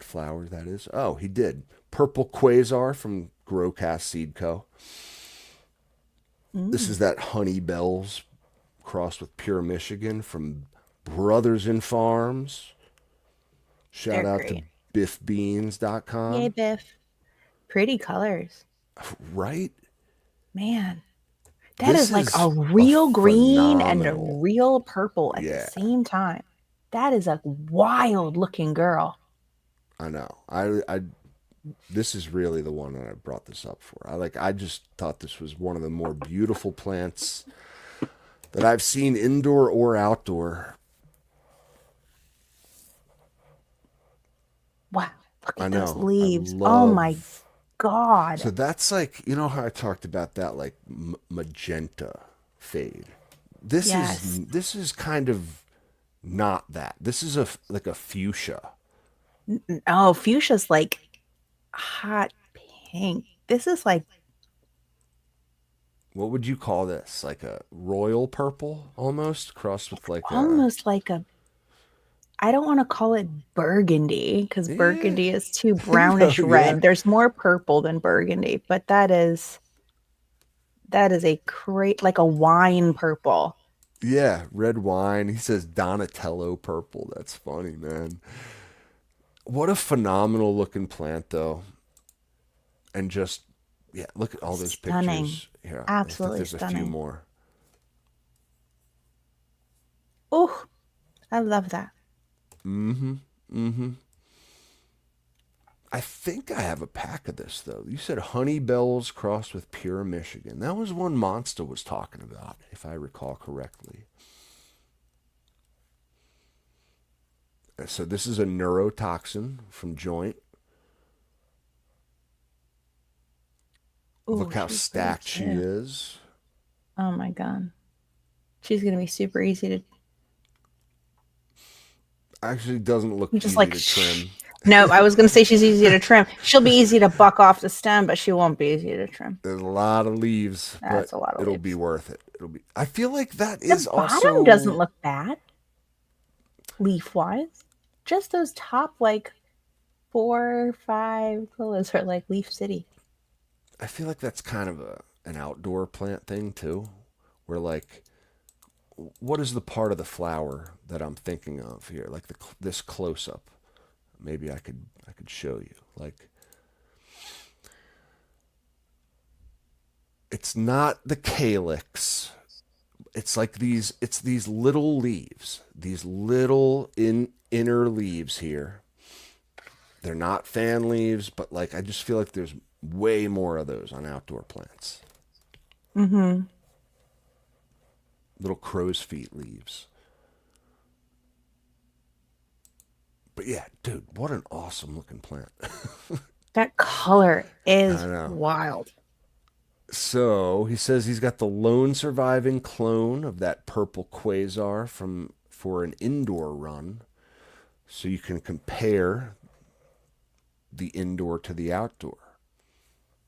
flower that is. Oh, he did. Purple Quasar from Growcast Seed Co. This is that Honey Bells crossed with Pure Michigan from Brothers in Farms. Shout They're out to great. biffbeans.com. Yay, Biff. Pretty colors. Right? Man. That This is like is a real green and a phenomenal. real purple at Yeah. the same time. That is a wild looking girl. I know. I this is really the one that I brought this up for. I just thought this was one of the more beautiful plants that I've seen indoor or outdoor. Wow. Look I at know. those I leaves. Oh love- my God. So that's like, you know how I talked about that like magenta fade. Yes. This is kind of not that. This is like a fuchsia. Oh, fuchsia's like hot pink. This is like, What would you call this? Like a royal purple almost crossed with like almost like a, I don't want to call it burgundy because burgundy is too brownish Yeah. red. There's more purple than burgundy, but that is a great, like a wine purple. red wine. He says Donatello purple. That's funny, man. What a phenomenal looking plant though. And just look at all those Stunning. pictures. Here, I think Absolutely there's a few stunning. more. Oh, I love that. I think I have a pack of this though. You said Honey Bells crossed with Pure Michigan. That was one Monster was talking about, if I recall correctly. So this is a neurotoxin from Joint. Ooh, Look how she's pretty stacked she too. is. Oh my god. She's gonna be super easy to Actually doesn't look just easy like to trim. No, I was gonna say she's easy to trim. She'll be easy to buck off the stem, but she won't be easy to trim. There's a lot of leaves, but That's a lot of it'll be leaves. worth it. It'll be. I feel like that The is bottom doesn't also. look bad, leaf wise. Just those top like 4 or 5 pillows are like Leaf City. I feel like that's kind of an outdoor plant thing too, where like, what is the part of the flower that I'm thinking of here? Like this close up. Maybe I could show you. Like, it's not the calyx. It's like these little leaves, these little inner leaves here. They're not fan leaves, but like I just feel like there's way more of those on outdoor plants. Mm-hmm. Little crow's feet leaves. But yeah, dude, what an awesome looking plant. That color is I know. wild. So he says he's got the lone surviving clone of that purple quasar for an indoor run. So you can compare the indoor to the outdoor.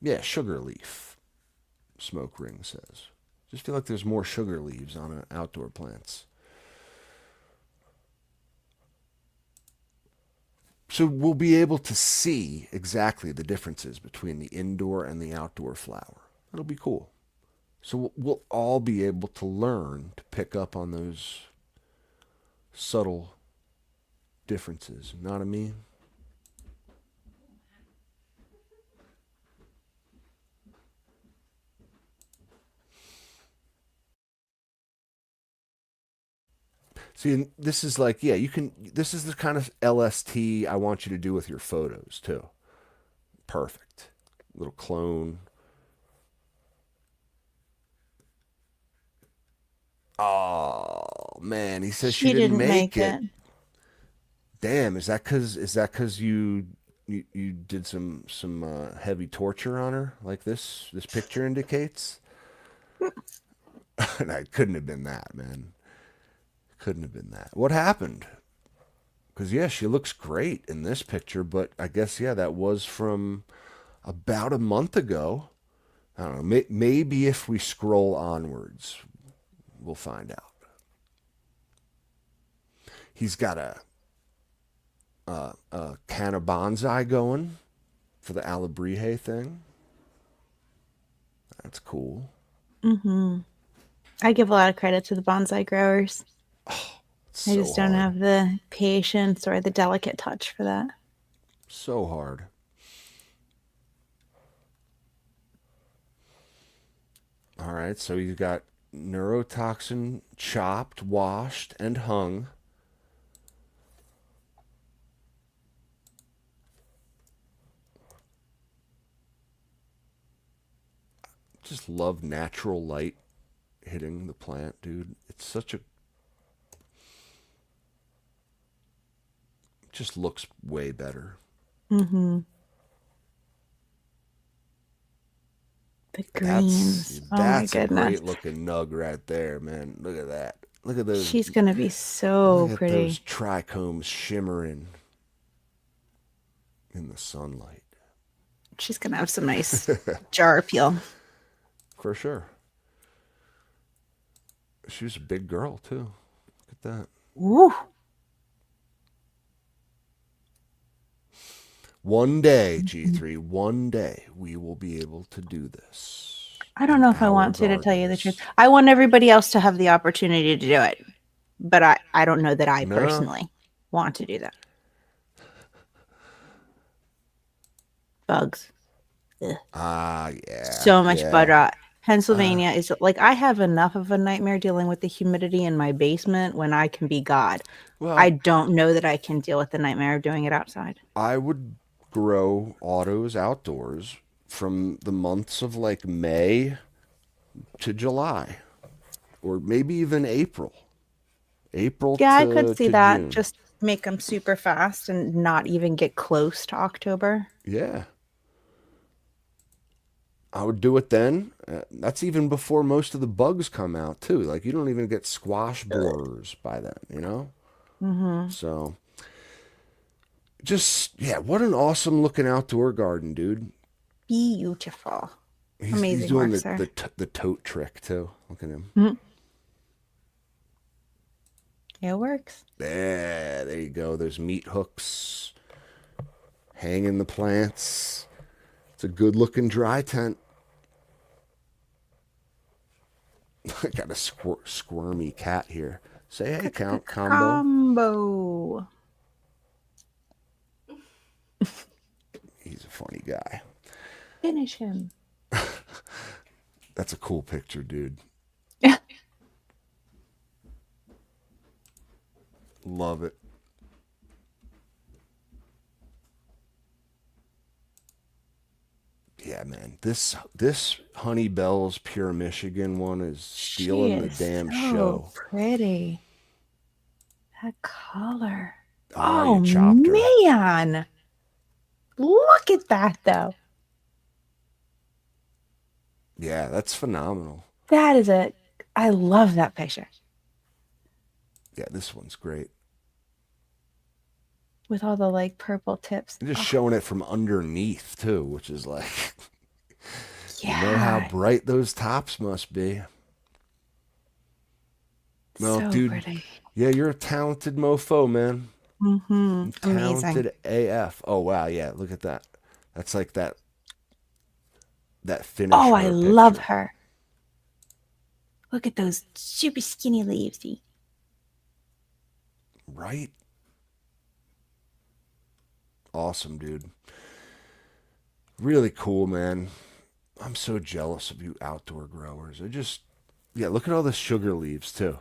Yeah, sugar leaf, Smoke Ring says. Just feel like there's more sugar leaves on outdoor plants. So we'll be able to see exactly the differences between the indoor and the outdoor flower. It'll be cool. So we'll all be able to learn to pick up on those subtle differences. You know what I mean? See, and this is like, yeah, you can. This is the kind of LST I want you to do with your photos too. Perfect. Little clone. Oh man, he says she She didn't didn't make make it. it. Damn, is that cause you did some heavy torture on her like this picture indicates? And it couldn't have been that, man. Couldn't have been that. What happened? Because yeah, she looks great in this picture, but I guess yeah, that was from about a month ago. I don't know. Maybe if we scroll onwards, we'll find out. He's got a can of bonsai going for the Alabrije thing. That's cool. Mm-hmm. I give a lot of credit to the bonsai growers. It's I so just don't hard. have the patience or the delicate touch for that. So hard. All right, so you got neurotoxin chopped, washed, and hung. Just love natural light hitting the plant, dude. It's such a. Just looks way better. Mm-hmm. The greens. Oh my That's a goodness. great looking nug right there, man. Look at that. Look at those. She's gonna be so Look at those pretty. trichomes shimmering in the sunlight. She's gonna have some nice jar appeal. For sure. She was a big girl too. Look at that. Woo! One day, G3, one day we will be able to do this. I don't in know if I our want to tell you the truth. gardens. I want everybody else to have the opportunity to do it. But I don't know that I No. personally want to do that. Bugs. Ugh. Ah, yeah. So much yeah. butter. Pennsylvania is like I have enough of a nightmare dealing with the humidity in my basement when I can be God. I Well, don't know that I can deal with the nightmare of doing it outside. I would grow autos outdoors from the months of like May to July, or maybe even April. April Yeah, I could see to that. June. Just make them super fast and not even get close to October. Yeah. I would do it then. That's even before most of the bugs come out, too. Like, you don't even get squash borers by then, you know? Mm-hmm. So, just, yeah, what an awesome looking outdoor garden, dude. Beautiful. He's Amazing doing work, sir. the tote trick, too. Look at him. Mhm. It works. There you go. There's meat hooks hanging the plants. It's a good looking dry tent. I got a squirmy cat here. Say hey, count combo. Combo. He's a funny guy. Finish him. That's a cool picture, dude. Yeah. Love it. Yeah, man. This Honey Bell's Pure Michigan one is She stealing the is damn so show. pretty. That color. Oh, Oh, you chopped her. man. Look at that, though. Yeah, that's phenomenal. That is a. I love that picture. Yeah, this one's great. With all the like purple tips. And just Oh, showing it from underneath too, which is like, you know how yeah. bright those tops must be. Well, So dude, pretty. yeah, you're a talented mofo, man. Mm-hmm. Amazing. Talented AF. Oh wow, yeah, look at that. That's like that finish Oh, I her love picture. her. Look at those super skinny leaves. See? Right? Awesome, dude. Really cool, man. I'm so jealous of you outdoor growers. Yeah, look at all the sugar leaves too.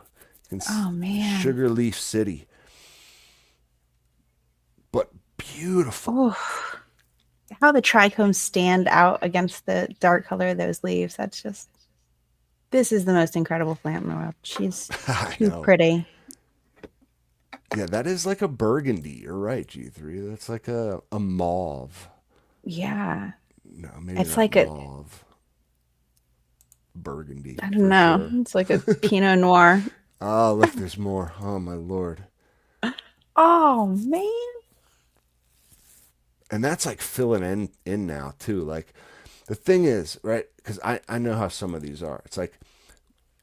Oh, man. Sugar leaf city. But beautiful. Oh, how the trichomes stand out against the dark color of those leaves. That's just. This is the most incredible plant in the world. She's I too know. pretty. Yeah, that is like a burgundy. You're right, G3. That's like a mauve. Yeah. No, maybe It's not like a. mauve. Burgundy, I don't for know. sure. It's like a Pinot Noir. Oh, look, there's more. Oh, my Lord. Oh, man. And that's like filling in now, too. Like, the thing is, right, because I know how some of these are. It's like,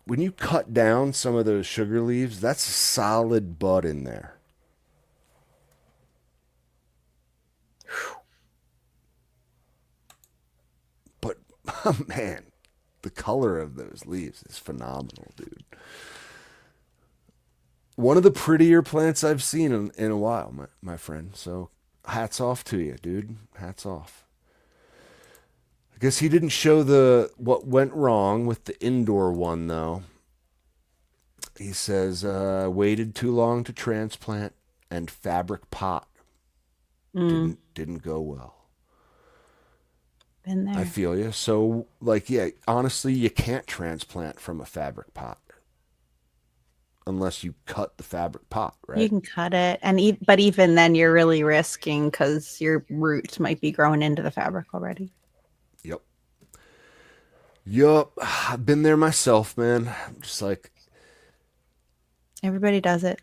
when you cut down some of those sugar leaves, that's a solid bud in there. But, oh, man, the color of those leaves is phenomenal, dude. One of the prettier plants I've seen in a while, my friend. So hats off to you, dude. Hats off. I guess he didn't show what went wrong with the indoor one, though. He says, waited too long to transplant and fabric pot didn't go well. Been there. I feel you. So, like, yeah, honestly, you can't transplant from a fabric pot unless you cut the fabric pot, right? You can cut it, and but even then, you're really risking because your roots might be growing into the fabric already. Yup. I've been there myself, man. I'm just like, Everybody does it.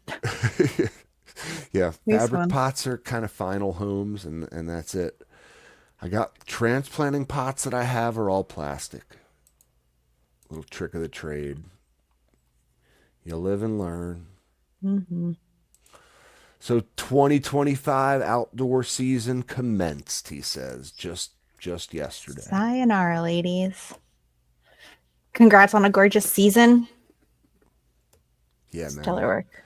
yeah, These fabric ones. pots are kind of final homes, and that's it. I got transplanting pots that I have are all plastic. Little trick of the trade. You live and learn. Mm-hmm. So 2025 outdoor season commenced, he says, just yesterday. Sayonara, ladies. Congrats on a gorgeous season. Yeah, man. Stellar work.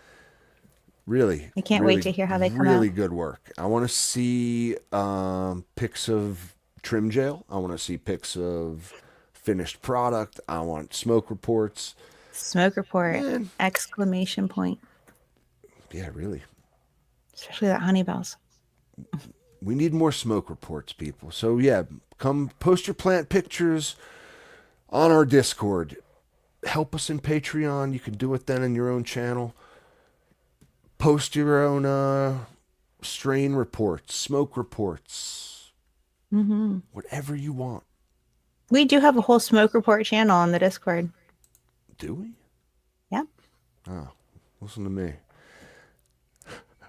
Really. I can't wait to hear how they come Really out. good work. I want to see pics of trim jail. I want to see pics of finished product. I want smoke reports. Smoke report! Man. Exclamation point! Yeah, really. Especially that honey bells. We need more smoke reports, people. So yeah, come post your plant pictures on our Discord. Help us in Patreon. You can do it then in your own channel. Post your own strain reports, smoke reports, whatever you want. We do have a whole smoke report channel on the Discord. Do we? Yeah. Oh, listen to me.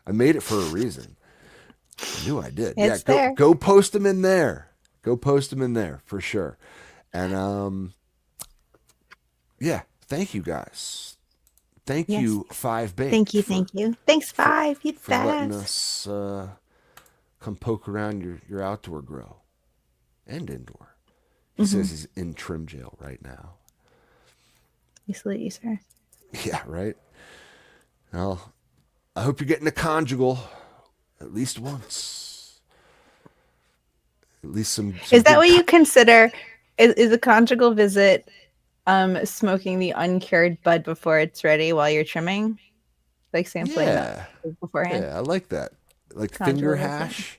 I made it for a reason. I knew I did. It's Yeah, there. go post them in there. Go post them in there for sure. And yeah, thank you guys. Thank Yes. you, 5 Baked. Thank you. Thanks, Five. You for letting best. us come poke around your outdoor grow and indoor. He says he's in trim jail right now. We salute you, sir. Yeah, right. Well, I hope you're getting a conjugal at least once. At least some Is that good what you consider? Is a conjugal visit smoking the uncured bud before it's ready while you're trimming? Like sampling Yeah. that beforehand? Yeah, I like that. Like Conjugal finger visit. hash.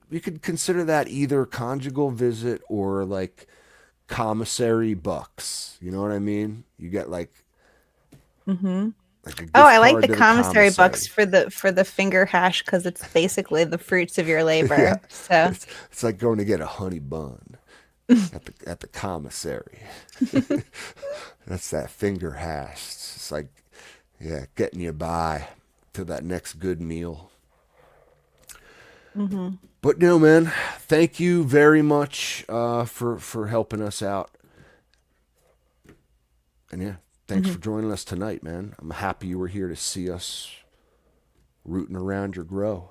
You could consider that either conjugal visit or like commissary bucks. You know what I mean? You get like a gift Oh, I like card the to commissary bucks for the finger hash because it's basically the fruits of your labor. Yeah. So It's like going to get a honey bun at the commissary. That's that finger hash. It's like, yeah, getting you by to that next good meal. But no, man, thank you very much for helping us out. And yeah, thanks for joining us tonight, man. I'm happy you were here to see us rooting around your grow.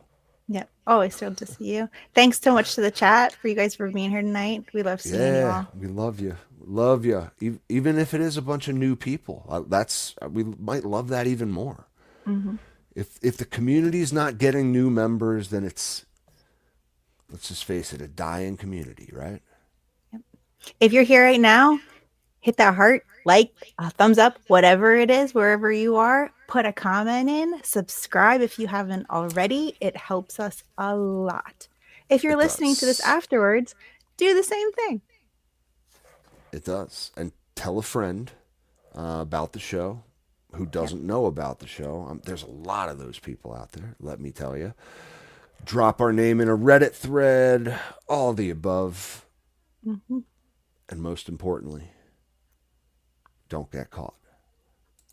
yeah, always thrilled to see you. Thanks so much to the chat for you guys for being here tonight. We love seeing you all. We love you. Love you. Even if it is a bunch of new people, we might love that even more. If the community is not getting new members, then it's, let's just face it, a dying community, right? If you're here right now, hit that heart, like, a thumbs up, whatever it is, wherever you are. Put a comment in, subscribe if you haven't already. It helps us a lot. If you're listening to this does. afterwards, do the same thing. It does. And tell a friend about the show who doesn't know about the show. There's a lot of those people out there, let me tell you. Drop our name in a Reddit thread, all the above. And most importantly, don't get caught.